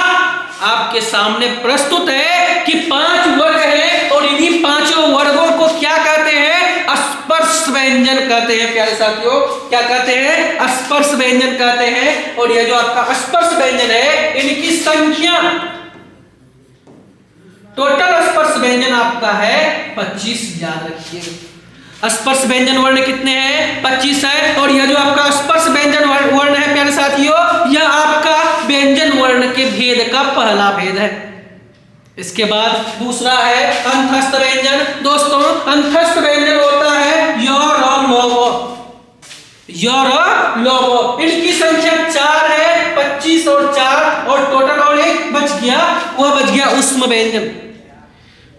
आपके सामने प्रस्तुत है कि 5 वर्ग हैं और इन्हीं 5 वर्गों को क्या कहते हैं, स्पर्श व्यंजन कहते हैं। प्यारे साथियों क्या कहते हैं, स्पर्श व्यंजन कहते हैं। और यह जो आपका स्पर्श व्यंजन है इनकी संख्या, टोटल स्पर्श व्यंजन आपका है 25, याद रखिएगा। स्पर्श व्यंजन वर्ण कितने हैं, 25 है। और यह जो आपका स्पर्श व्यंजन वर्ण है प्यारे साथियों, यह आपका व्यंजन वर्ण के भेद का पहला भेद है। इसके बाद दूसरा है अंतस्थ व्यंजन। दोस्तों अंतस्थ व्यंजन होता है य, र, ल, व, य, र, ल, व। इनकी संख्या 4 है, 25 और 4 और टोटल और एक बच गया, वह बच गया उष्म व्यंजन।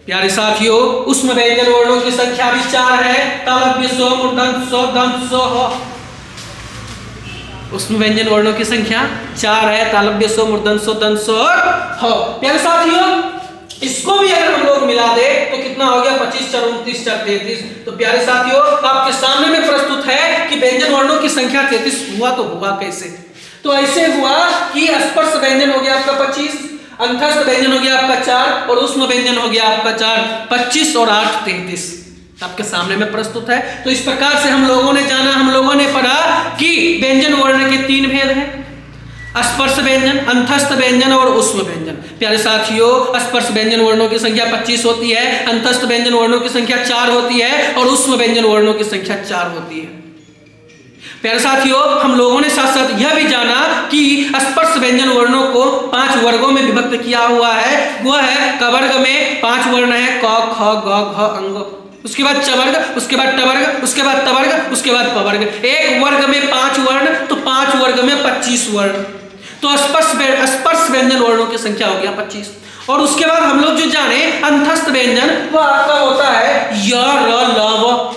प्यारे साथियों उष्म व्यंजन वर्णों की संख्या भी 4 है, तालव्य स्व, मूर्धन्य स्व, दंत स्व, ह। उष्म व्यंजन वर्णों की संख्या 4 है, तालव्य स्व, मूर्धन्य स्व, दंत स्व और ह। प्यारे साथियों इसको भी अगर हम लोग मिला दे तो कितना हो गया, 25 4 29 4 33। तो प्यारे साथियों आपके सामने में प्रस्तुत है कि व्यंजन वर्णों की संख्या 33 हुआ, तो हुआ कैसे, तो ऐसे हुआ कि स्पर्श व्यंजन हो गया आपका 25, अंतस्थ व्यंजन हो गया आपका 4 और उष्म व्यंजन हो गया आपका 4, 25 और 8 33 आपके सामने में प्रस्तुत है। तो इस प्रकार से हम लोगों ने जाना, हम लोगों ने पढ़ा कि व्यंजन वर्ण के 3 भेद हैं, स्पर्श व्यंजन, अंतस्थ व्यंजन और उष्म व्यंजन। प्यारे साथियों स्पर्श व्यंजन वर्णों की संख्या 25 होती है, अंतस्थ व्यंजन वर्णों की संख्या 4 होती है और उष्म व्यंजन वर्णों की संख्या 4 होती है। प्यारे साथियों हम लोगों ने साथ साथ यह भी जाना कि स्पर्श व्यंजन वर्णों को 5 वर्गों में विभक्त किया हुआ है। वह है क वर्ग में 5 वर्ण है, क, ख, ग, घ, अंग। उसके बाद च वर्ग, उसके बाद ट वर्ग, उसके बाद त वर्ग, उसके बाद प वर्ग। एक वर्ग में 5 वर्ण, तो 5 वर्ग में 25 वर्ण। तो स्पर्श व्यंजन वर्णों की संख्या हो गया 25। और उसके बाद हम लोग जो जाने अंतस्थ व्यंजन, वह आपका होता है य, र, ल, व।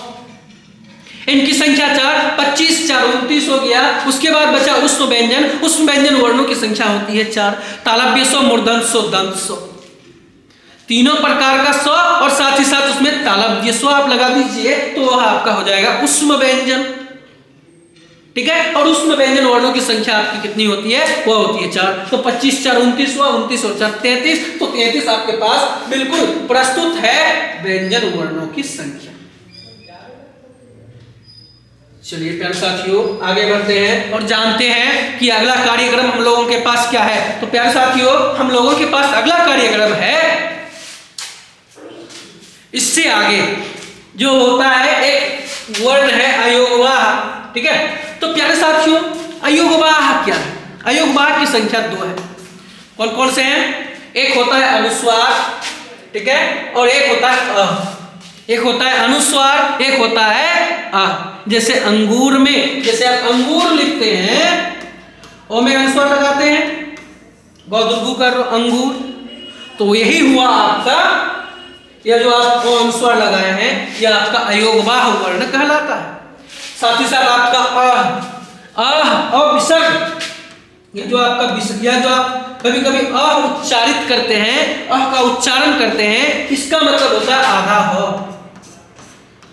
इनकी संख्या 4, 25 4 29 हो गया। उसके बाद बचा उष्म व्यंजन। उष्म व्यंजन वर्णों की संख्या होती है 4, तालव्य स्व, मूर्धन्य स्व, दंत स्व, तीनों प्रकार का स्व और साथ ही साथ उसमें तालव्य स्व आप लगा दीजिए तो वह आपका हो जाएगा उष्म व्यंजन। ठीक है, और उष्म व्यंजन वर्णों की संख्या आपकी कितनी होती है, वह होती है 4। तो 25 4 29 हुआ, 29 और 4 33। तो 33 आपके पास बिल्कुल प्रस्तुत है व्यंजन वर्णों की संख्या। चलिए प्यारे साथियों आगे बढ़ते हैं और जानते हैं कि अगला कार्यक्रम हम लोगों के पास क्या है। तो प्यारे साथियों हम लोगों के पास अगला कार्यक्रम है, इससे आगे जो होता है एक वर्ण है अयोगवाह। ठीक है, तो प्यारे साथियों अयोगवाह क्या है? अयोगवाह की संख्या 2 है। कौन कौन से हैं? एक होता है अनुस्वार, ठीक है, और एक होता है एक होता है अनुस्वार, एक होता है जैसे अंगूर में, जैसे आप अंगूर लिखते हैं, ओ में अनुस्वार लगाते हैं, गौदुर्गु कर अंगूर, तो यही हुआ आपका, यह जो आप अनुस्वार लगाए हैं, यह आपका अयोगवाह वर्ण कहलाता है। साथ ही साथ आपका और विसर्ग, ये जो आपका विसर्ग, यह जो आप कभी कभी उच्चारित करते हैं, का उच्चारण करते हैं, इसका मतलब होता है आधा हो।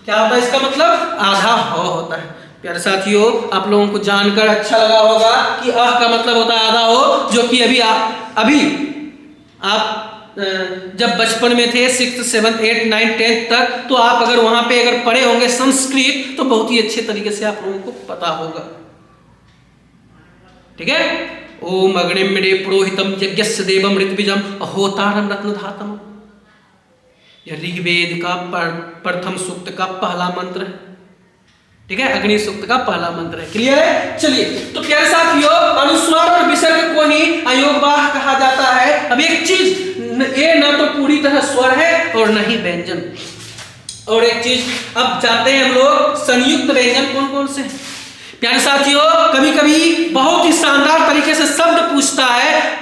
क्या होता है इसका मतलब? आधा हो होता है। प्यारे साथियों, आप लोगों को जानकर अच्छा लगा होगा कि का मतलब होता है आधा हो, जो कि अभी आप जब बचपन में थे 6th 7th 8th 9th 10th तक, तो आप अगर वहां पे अगर पढ़े होंगे संस्कृत, तो बहुत ही अच्छे तरीके से आप लोगों को पता होगा, ठीक है। ओम अग्निमिडे पुरोहितम यज्ञस्य देवम ऋत्विजम अहोतारम रत्नधातम, यह ऋग्वेद का प्रथम सूक्त का पहला मंत्र है, ठीक है, अग्नि सूक्त का पहला मंत्र है। क्लियर है? चलिए, तो प्यारे साथियों, अनुस्वार और विसर्ग को ही अयोगवाह कहा जाता है। अब एक चीज, ये न तो पूरी तरह स्वर है और न ही व्यंजन। और एक चीज, अब जाते हैं हम लोग संयुक्त व्यंजन कौन कौन से हैं। प्यारे साथियों, कभी कभी बहुत ही शानदार तरीके से शब्द पूछता है,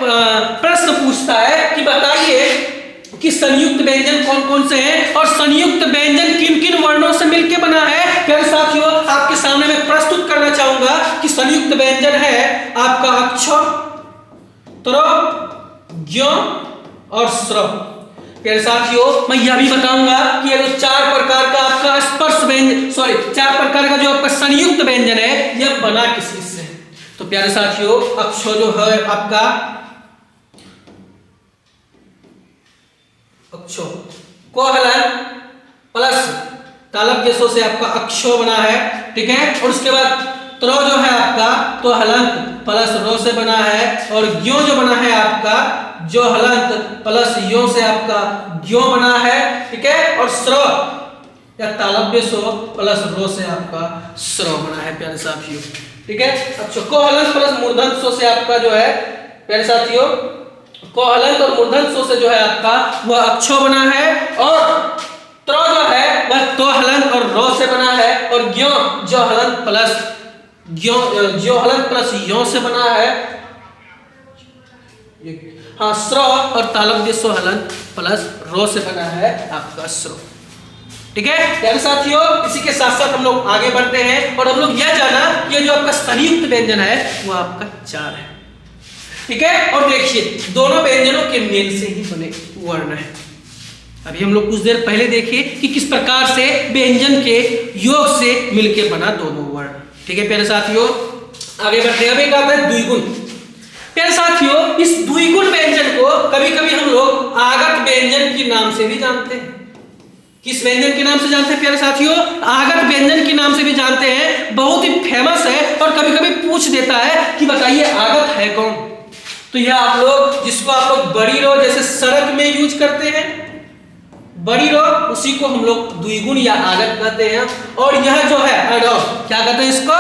प्रश्न पूछता है कि बताइए कि संयुक्त व्यंजन कौन कौन से हैं और संयुक्त व्यंजन किन किन वर्णों से मिलकर बना है। प्यारे साथियों, आपके सामने मैं प्रस्तुत करना चाहूंगा कि संयुक्त व्यंजन है आपका अक्ष, त्र, ज्ञ और स्र। प्यारे साथियों, मैं यह भी बताऊंगा कि ये जो 4 प्रकार का आपका स्पर्श व्यंजन, 4 प्रकार का जो आपका संयुक्त व्यंजन है, यह बना किस से है। तो प्यारे साथियों, अक्ष जो है आपका अक्षो, कोहलन प्लस तालब जैसों से आपका अक्षो बना है, ठीक है। और उसके बाद त्र जो है आपका तो हलंत प्लस रो से बना है, और ज्यो जो बना है आपका जो हलंत प्लस यो से आपका ज्यो बना है, ठीक है। और स्र या तालव्य सो प्लस रो से आपका स्र बना है प्यारे साथियों, ठीक है। अच्छा, कोहलंत प्लस मूर्धन्य सो से आपका जो है प्यारे साथियों, कोहलंत और मूर्धन्य सो से जो है आपका वह अक्षो बना है, और त्र जो है वह तो हलंत और रो से बना है, और ज्यो जो हलंत प्लस ज्यो हलंत प्लस यो से बना है, हाँ, स्र और तालव्य सो हलंत प्लस रो से बना है आपका स्र, ठीक है प्यारे साथियों। इसी के साथ साथ हम लोग आगे बढ़ते हैं और हम लोग यह जाना ये जो आपका संयुक्त व्यंजन है वो आपका 4 है, ठीक है। और देखिए, दोनों व्यंजनों के मेल से ही बने वर्ण है। अभी हम लोग कुछ देर पहले देखे कि किस प्रकार से व्यंजन के योग से मिलकर बना दोनों वर्ण, ठीक है प्यारे साथियों। आगे बढ़ते हैं। अब एक आता है द्विगुण। प्यारे साथियों, इस द्विगुण व्यंजन को कभी कभी हम लोग आगत व्यंजन के नाम से भी जानते हैं। किस व्यंजन के नाम से जानते हैं प्यारे साथियों? आगत व्यंजन के नाम से भी जानते हैं। बहुत ही फेमस है और कभी कभी पूछ देता है कि बताइए आगत है कौन। तो यह आप लोग, जिसको आप लोग बड़ी रो जैसे सड़क में यूज करते हैं, बड़ी रो, उसी को हम लोग द्विगुण या आगत कहते हैं। और यह जो है अढ़ो, क्या कहते हैं इसको?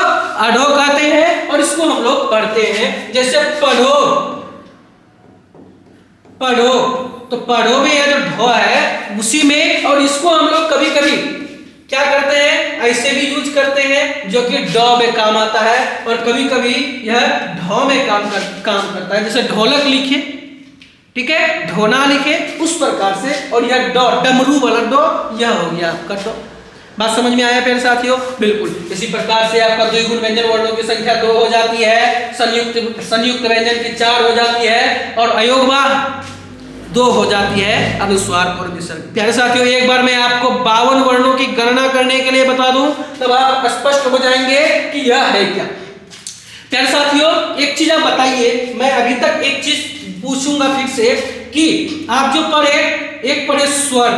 अढ़ो कहते हैं। और इसको हम लोग पढ़ते हैं जैसे पढ़ो, पढ़ो, तो पढ़ो में यह जो ढो है उसी में, और इसको हम लोग कभी कभी क्या करते हैं, ऐसे भी यूज करते हैं जो कि ड में काम आता है, और कभी कभी यह ढो में काम करता है। जैसे ढोलक लिखे, ठीक है, ढोना लिखे, उस प्रकार से। और यह डो, डमरू वाला डो, यह हो गया आपका डो। बात समझ में आया प्यारे साथियों? बिल्कुल। इसी प्रकार से आपका द्विगुण व्यंजन वर्णों की संख्या 2 हो जाती है, संयुक्त व्यंजन की 4 हो जाती है, और अयोगवाह 2 हो जाती है, अनुस्वार और विसर्ग। प्यारे साथियों, एक बार मैं आपको 52 वर्णों की गणना करने के लिए बता दूं, तब आप स्पष्ट हो जाएंगे कि यह है क्या। प्यारे साथियों, एक चीज आप बताइए, मैं अभी तक एक चीज पूछूंगा फिर से कि आप जो पढ़े, एक पढ़े स्वर,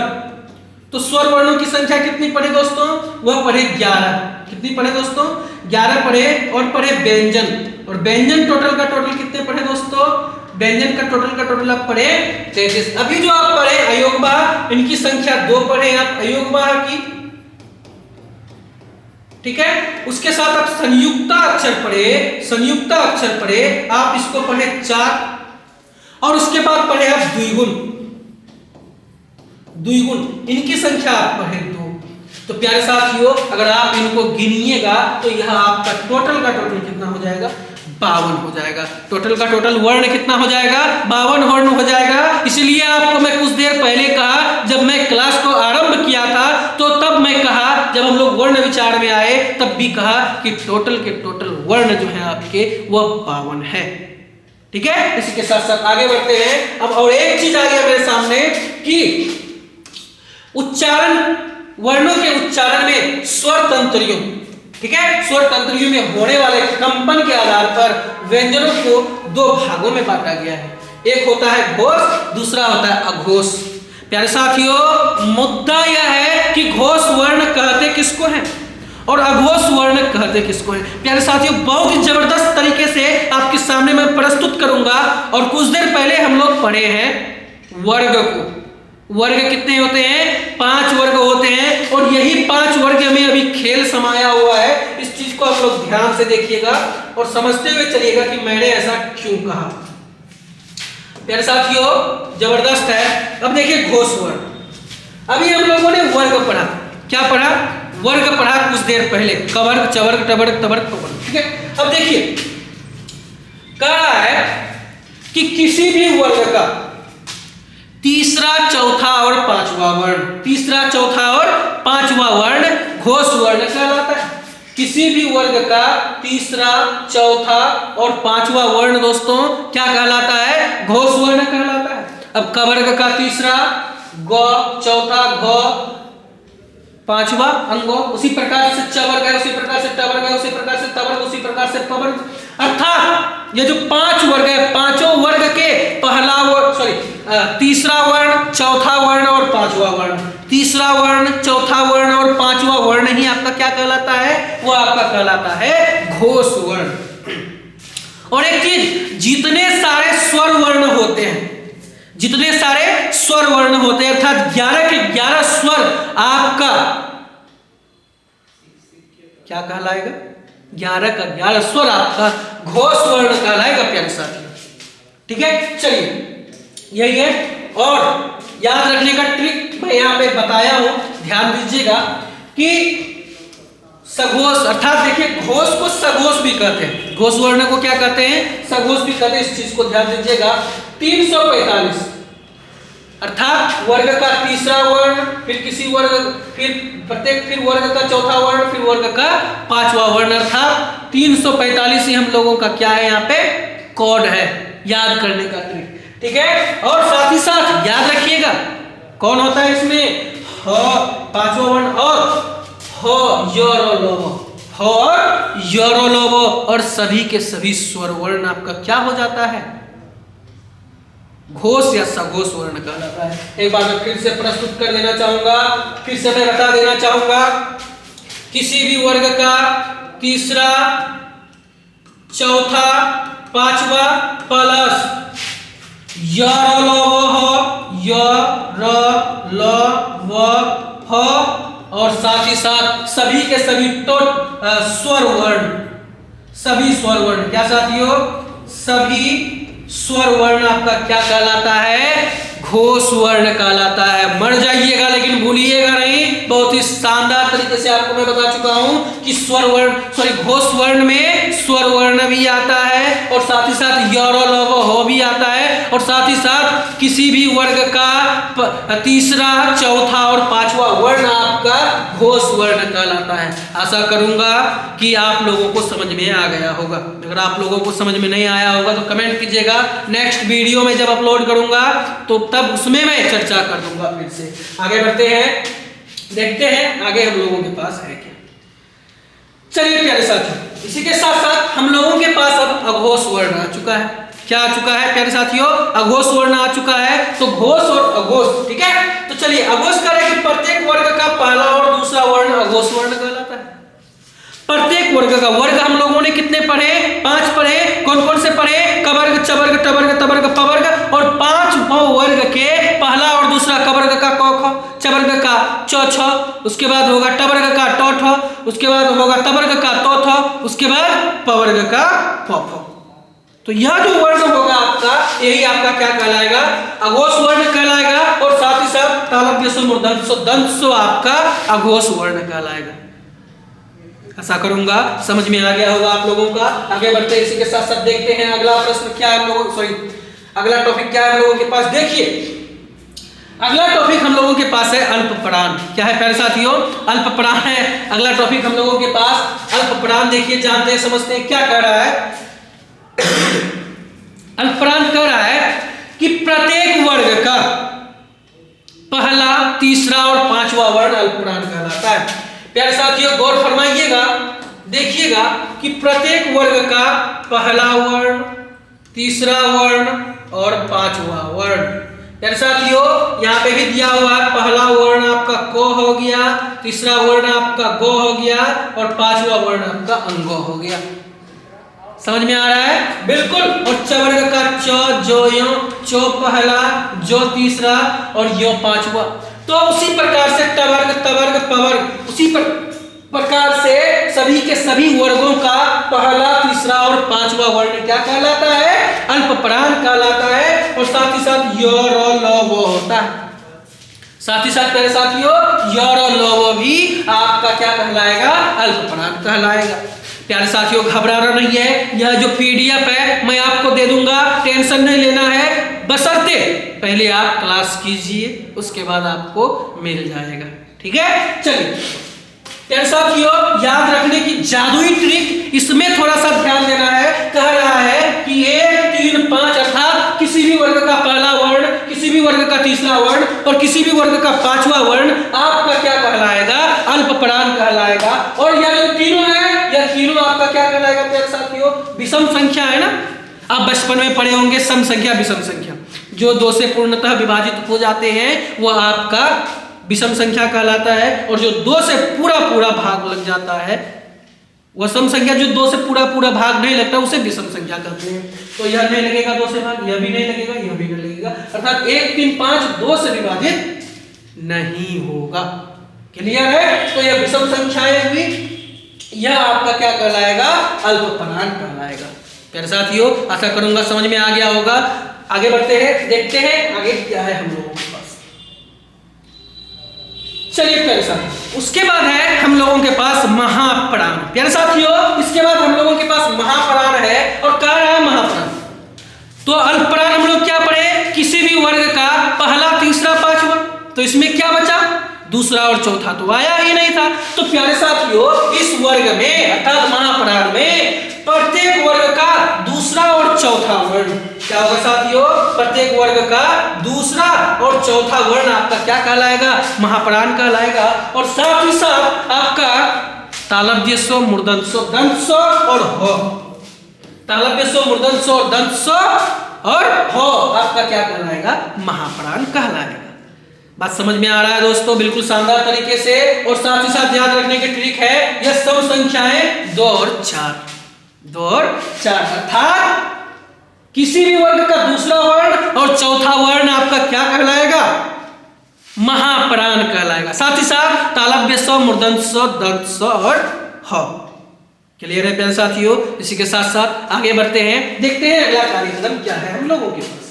तो स्वर वर्णों की संख्या कितनी पढ़े दोस्तों? वह पढ़े 11। कितनी पढ़े दोस्तों? 11 पढ़े। और पढ़े व्यंजन, और व्यंजन टोटल का टोटल कितने पढ़े दोस्तों? व्यंजन का टोटल आप पढ़े 33। अभी जो आप पढ़े अयोगवाह, इनकी संख्या 2 पढ़े आप अयोगवाह की, ठीक है। उसके साथ आप संयुक्ता अक्षर पढ़े, संयुक्ता अक्षर पढ़े, आप इसको पढ़े 4 और उसके बाद पढ़े आप द्विगुण, द्विगुण इनकी संख्या आप पढ़े 2। तो प्यारे साथियों अगर आप इनको गिनिएगा तो यह आपका टोटल का टोटल कितना हो जाएगा, 52 हो जाएगा। टोटल का टोटल वर्ण कितना हो जाएगा, 52 वर्ण हो जाएगा। इसलिए आपको मैं कुछ देर पहले कहा, जब मैं क्लास को आरंभ किया था तो तब मैं कहा, जब हम लोग वर्ण विचार में आए तब भी कहा कि टोटल के टोटल वर्ण जो है आपके वह 52 है। ठीक है, इसी के साथ साथ आगे बढ़ते हैं। अब और एक चीज आ गया मेरे सामने कि उच्चारण, वर्णों के उच्चारण में स्वर तंत्रियों, ठीक है, स्वर तंत्रियों में होने वाले कंपन के आधार पर व्यंजनों को 2 भागों में बांटा गया है। एक होता है घोष, दूसरा होता है अघोष। प्यारे साथियों मुद्दा यह है कि घोष वर्ण कहते किसको हैं और अघोष वर्ण कहते किसको हैं। प्यारे साथियों बहुत ही जबरदस्त तरीके से आपके सामने मैं प्रस्तुत करूंगा। और कुछ देर पहले हम लोग पढ़े हैं वर्ग को। वर्ग कितने होते हैं, 5 वर्ग होते हैं और यही 5 वर्ग में अभी खेल समाया हुआ है। इस चीज को आप लोग ध्यान से देखिएगा और समझते हुए चलिएगा कि मैंने ऐसा क्यों कहा। प्यारे साथियों जबरदस्त है। अब देखिए घोष वर्ण, अभी हम लोगों ने वर्ग पढ़ा, क्या पढ़ा, वर्ग पढ़ा कुछ देर पहले, कवर्ग, चवर्ग, टवर्ग, तवर्ग, पवर्ग, ठीक है। अब देखिए कह रहा है कि किसी भी वर्ग का तीसरा, चौथा और पांचवा वर्ण, तीसरा, चौथा और पांचवा वर्ण घोष वर्ण कहलाता है। किसी भी वर्ग का तीसरा, चौथा और पांचवा वर्ण दोस्तों क्या कहलाता है, घोष वर्ण कहलाता है। अब कवर्ग का तीसरा ग, चौथा घ, पांचवा अंगो, उसी प्रकार से चवर्ग है, उसी प्रकार से टवर्ग है, उसी प्रकार से तवर्ग, उसी प्रकार से पवर्ग। अर्थात ये जो 5 वर्ग है, पांचों वर्ग के पहला वर्ण, तीसरा वर्ण, चौथा वर्ण और पांचवा वर्ण, तीसरा वर्ण, चौथा वर्ण और पांचवा वर्ण ही आपका क्या कहलाता है, वो आपका कहलाता है घोष वर्ण। और एक चीज, जितने सारे स्वर वर्ण होते हैं, जितने सारे स्वर वर्ण होते हैं अर्थात 11 के 11 स्वर आपका क्या कहलाएगा, 11 का 11 स्वर आपका घोष वर्ण कहलाएगा प्यारे साथियों। ठीक है, चलिए यही है। और याद रखने का ट्रिक मैं यहाँ पे बताया हूं, ध्यान दीजिएगा कि सघोष अर्थात देखिए घोष को सघोष भी कहते हैं, घोष वर्ण को क्या कहते हैं, सघोष भी कहते हैं। इस चीज को ध्यान दीजिएगा। 345 अर्थात वर्ग का तीसरा वर्ण, फिर किसी वर्ग, फिर प्रत्येक, फिर वर्ग का चौथा वर्ण, फिर वर्ग का पांचवा वर्ण, अर्थात 345 ही हम लोगों का क्या है यहाँ पे कोड है, याद करने का ट्रिक। ठीक है, और साथ ही साथ याद रखिएगा कौन होता है इसमें, ह पांचवा वर्ण और ह योरोलोबो, और सभी के सभी स्वर वर्ण आपका क्या हो जाता है, घोष या सघोष वर्ण कहलाता है। एक बार मैं फिर से प्रस्तुत कर देना चाहूंगा, फिर से मैं बता देना चाहूंगा, किसी भी वर्ग का तीसरा, चौथा, पांचवा प्लस और साथ ही साथ सभी के सभी स्वर वर्ण, सभी स्वर वर्ण, क्या साथियों, सभी स्वर वर्ण आपका क्या कहलाता है, घोष वर्ण कहलाता है। मर जाइएगा लेकिन भूलिएगा नहीं, बहुत ही शानदार तरीके से आपको मैं बता चुका हूं कि स्वर वर्ण घोष वर्ण में स्वर वर्ण भी आता है और साथ ही साथ योरोलोबो हो भी आता है, और साथ ही साथ किसी भी वर्ग का तीसरा, चौथा और पांचवा वर्ण आपका घोष वर्ण कहलाता है। आशा करूंगा कि आप लोगों को समझ में आ गया होगा। अगर आप लोगों को समझ में नहीं आया होगा तो कमेंट कीजिएगा, नेक्स्ट वीडियो में जब अपलोड करूंगा तो तब उसमें मैं चर्चा कर दूंगा। फिर से आगे बढ़ते हैं, देखते हैं आगे हम लोगों के पास है क्या। चलिए प्यारे साथियों, इसी के साथ साथ हम लोगों के पास अब अघोष वर्ण आ चुका है। क्या आ चुका है प्यारे साथियों, अघोष वर्ण आ चुका है। तो घोष और अघोष, ठीक है। तो चलिए अघोष करें कि प्रत्येक वर्ग का पहला और दूसरा वर्ण अघोष वर्ण कहलाता है। प्रत्येक वर्ग का, वर्ग हम लोगों ने कितने पढ़े, 5 पढ़े। कौन कौन से पढ़े, कवर्ग, चवर्ग, टवर्ग, तवर्ग, पवर्ग, और 5 वर्ग के पहला और दूसरा, कवर्ग का क ख, चवर्ग का च छ, उसके बाद होगा टवर्ग का ट ठ, उसके बाद होगा तवर्ग का तो थ, उसके बाद पवर्ग का प फ। तो यह जो वर्ण होगा आपका, यही आपका क्या कहलाएगा, अघोष वर्ण कहलाएगा, और साथ ही साथ तालव्य स्व मूर्धन्य स्व दंत स्व आपका अघोष वर्ण कहलाएगा। ऐसा करूंगा समझ में आ गया होगा आप लोगों का। आगे बढ़ते हैं, इसी के साथ साथ देखते हैं अगला प्रश्न क्या है हम लोगों, सॉरी अगला टॉपिक क्या है हम लोगों के पास। देखिए अगला टॉपिक हम लोगों के पास है अल्पप्राण। क्या है प्यारे साथियों, अल्पप्राण है अगला टॉपिक हम लोगों के पास। अल्पप्राण देखिए, जानते हैं समझते हैं क्या कह रहा है। अल्पप्राण कह रहा है कि प्रत्येक वर्ग का पहला, तीसरा और पांचवा वर्ण अल्पप्राण कहलाता है। प्यारे साथियों गौर फरमाइएगा, देखिएगा कि प्रत्येक वर्ग का पहला वर्ण, तीसरा वर्ण और पांचवा वर्ण। प्यारे साथियों यहाँ पे भी दिया हुआ है, पहला वर्ण आपका को हो गया, तीसरा वर्ण आपका गो हो गया और पांचवा वर्ण आपका अंगो हो गया। समझ में आ रहा है बिल्कुल। और च वर्ग का च, जो यो, चो पहला, जो तीसरा और यो पांचवा। तो उसी प्रकार से टवर्ग, तवर्ग, पवर्ग, उसी प्रकार से सभी के सभी वर्गों का पहला, तीसरा और पांचवा वर्ण क्या कहलाता है, अल्पप्राण कहलाता है। और साथ ही साथ य, र, ल, वो होता है। साथ ही साथ मेरे साथियों य, र, ल, वो भी आपका क्या कहलाएगा, अल्पप्राण कहलाएगा। प्यारे साथियों घबराना नहीं है, यह जो पीडीएफ है मैं आपको दे दूंगा, टेंशन नहीं लेना है, बशर्ते पहले आप क्लास कीजिए, उसके बाद आपको मिल जाएगा। ठीक है, चलिए प्यारे साथियों याद रखने की जादुई ट्रिक, इसमें थोड़ा सा ध्यान देना है। कह रहा है कि 1, 3, 5 अर्थात किसी भी वर्ग का पहला वर्ण, किसी भी वर्ग का तीसरा वर्ण और किसी भी वर्ग का पांचवा वर्ण आपका क्या कहलाएगा, अल्पप्राण कहलाएगा। और यह जो तीनों है, यह तीनों आपका क्या कहलाएगा प्यारे साथियों, विषम संख्या है ना। आप बचपन में पढ़े होंगे सम संख्या, विषम संख्या, जो 2 से पूर्णतः विभाजित हो जाते हैं वो आपका विषम संख्या कहलाता है। और जो 2 से पूरा पूरा भाग लग जाता है वह सम संख्या, जो 2 से पूरा पूरा भाग नहीं लगता उसे विषम संख्या कहते हैं। तो यह नहीं लगेगा 2 से भाग, यह भी नहीं लगेगा, यह भी नहीं लगेगा, अर्थात 1, 3, 5 2 से विभाजित नहीं होगा। क्लियर है। तो यह विषम संख्याएं हुई, यह आपका क्या कहलाएगा, अल्पप्राण कहलाएगा। प्यारे साथियों आशा करूंगा समझ में आ गया होगा। आगे बढ़ते हैं, देखते हैं आगे क्या है हम लोगों के पास। चलिए प्यारे साथियों उसके बाद है हम लोगों के पास महाप्राण। प्यारे साथियों इसके बाद हम लोगों के पास महाप्राण है। और कह रहा है महाप्राण, तो अल्पप्राण हम लोग क्या पढ़े, किसी भी वर्ग का पहला, तीसरा, पांचवा। तो इसमें क्या बचा, दूसरा और चौथा तो आया ही नहीं था। तो प्यारे साथियों इस वर्ग में अर्थात महाप्राण में प्रत्येक वर्ग का दूसरा और चौथा वर्ण क्या होगा साथियों, प्रत्येक वर्ग का दूसरा और चौथा वर्ण आपका क्या कहलाएगा, महाप्राण कहलाएगा। और साथ ही साथ आपका तालव्य स्व, मूर्धन्य स्व, दंत स्व और हो, तालव्य स्व, मूर्धन्य स्व, दंत स्व और हो आपका क्या कहलाएगा, महाप्राण कहलाएगा। बात समझ में आ रहा है दोस्तों, बिल्कुल शानदार तरीके से। और साथ ही साथ याद रखने की ट्रिक है, यह सम संख्याएं 2 और 4, 2 और 4 अर्थात किसी भी वर्ग का दूसरा वर्ण और चौथा वर्ण आपका क्या कहलाएगा, महाप्राण कहलाएगा। साथ ही साथ तालव्य स्व, मूर्धन्य स्व, दंत स्व और ह। क्लियर है प्यारे साथियों। इसी के साथ साथ आगे बढ़ते हैं, देखते हैं अगला कार्यक्रम क्या है हम लोगों के पास।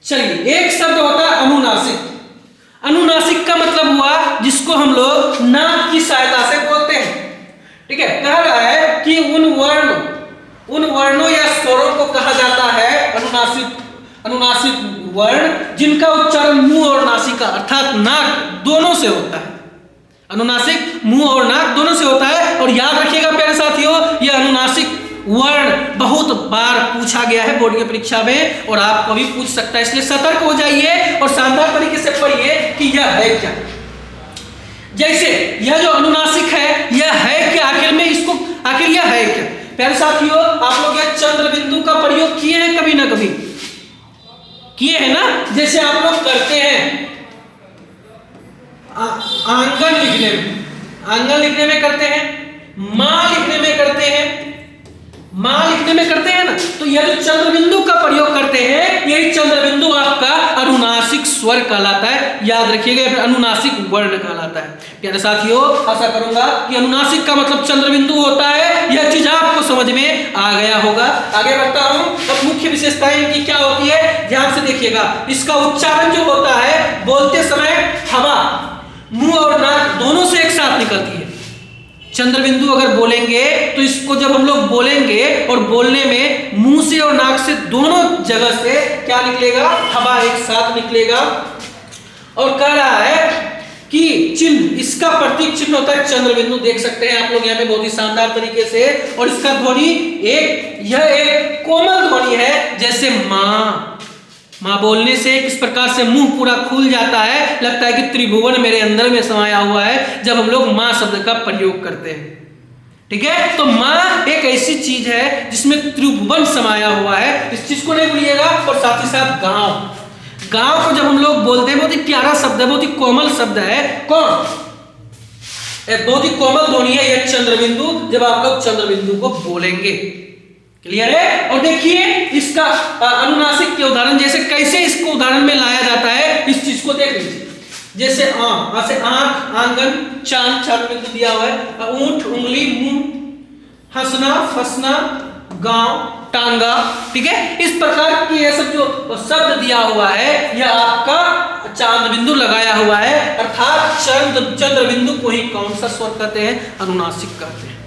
चलिए एक शब्द होता है अनुनासिक। अनुनासिक का मतलब हुआ जिसको हम लोग नाक की सहायता से बोलते हैं। ठीक है, कह रहा है कि उन वर्णों या स्वरों को कहा जाता है अनुनासिक वर्ण जिनका उच्चारण मुंह और नासिका अर्थात नाक दोनों से होता है। अनुनासिक मुंह और नाक दोनों से होता है। और याद रखिएगा प्यारे साथियों यह अनुनासिक वर्ण बहुत बार पूछा गया है बोर्ड की परीक्षा में और आपको भी पूछ सकता है, इसलिए सतर्क हो जाइए और शानदार तरीके से पढ़िए कि यह है क्या। जैसे यह जो अनुनासिक है यह है क्या, आखिर में इसको आखिर यह है क्या। प्यारे साथियों आप लोग यह चंद्र बिंदु का प्रयोग किए हैं कभी ना कभी, किए हैं ना। जैसे आप लोग करते हैं आंगन लिखने में, आंगन लिखने में करते हैं, मां लिखने में करते हैं, मां लिखने में करते हैं ना, तो यह जो चंद्र बिंदु का प्रयोग करते हैं, यही चंद्र बिंदु आपका अनुनासिक स्वर कहलाता है। याद रखिएगा, फिर अनुनासिक वर्ण कहलाता है। प्यारे साथियों, आशा करूंगा कि अनुनासिक का मतलब चंद्र बिंदु होता है, यह चीज आपको समझ में आ गया होगा। आगे बढ़ता हूं। अब मुख्य विशेषताएं इनकी क्या होती है, ध्यान से देखिएगा। इसका उच्चारण जो होता है, बोलते समय हवा मुंह और नाक दोनों से एक साथ निकलती है। चंद्र बिंदु अगर बोलेंगे तो इसको जब हम लोग बोलेंगे और बोलने में मुंह से और नाक से दोनों जगह से क्या निकलेगा, हवा एक साथ निकलेगा। और कह रहा है कि चिन्ह, इसका प्रतीक चिन्ह होता है चंद्र बिंदु। देख सकते हैं आप लोग यहाँ पे बहुत ही शानदार तरीके से। और इसका ध्वनि यह एक कोमल ध्वनि है, जैसे माँ बोलने से किस प्रकार से मुंह पूरा खुल जाता है, लगता है कि त्रिभुवन मेरे अंदर में समाया हुआ है जब हम लोग माँ शब्द का प्रयोग करते हैं। ठीक है, तो माँ एक ऐसी चीज है जिसमें त्रिभुवन समाया हुआ है, इस चीज को नहीं भूलिएगा। और साथ ही साथ गांव को जब हम लोग बोलते हैं, बहुत ही प्यारा शब्द है, बहुत ही कोमल शब्द है। कौन, बहुत ही कोमल ध्वनि है यह चंद्र बिंदु, जब आप लोग चंद्र बिंदु को बोलेंगे। क्लियर है। और देखिए इसका अनुनासिक के उदाहरण, जैसे कैसे इसको उदाहरण में लाया जाता है, इस चीज को देख लीजिए। जैसे से आंख, आंगन, चांद, चांद बिंदु दिया हुआ है, ऊंट, उंगली, मुंह, हंसना, फंसना, गांव, टांगा। ठीक है, इस प्रकार की ये सब जो शब्द दिया हुआ है, यह आपका चांद बिंदु लगाया हुआ है। अर्थात चंद्र बिंदु को ही कौन सा स्वर कहते हैं, अनुनासिक कहते हैं।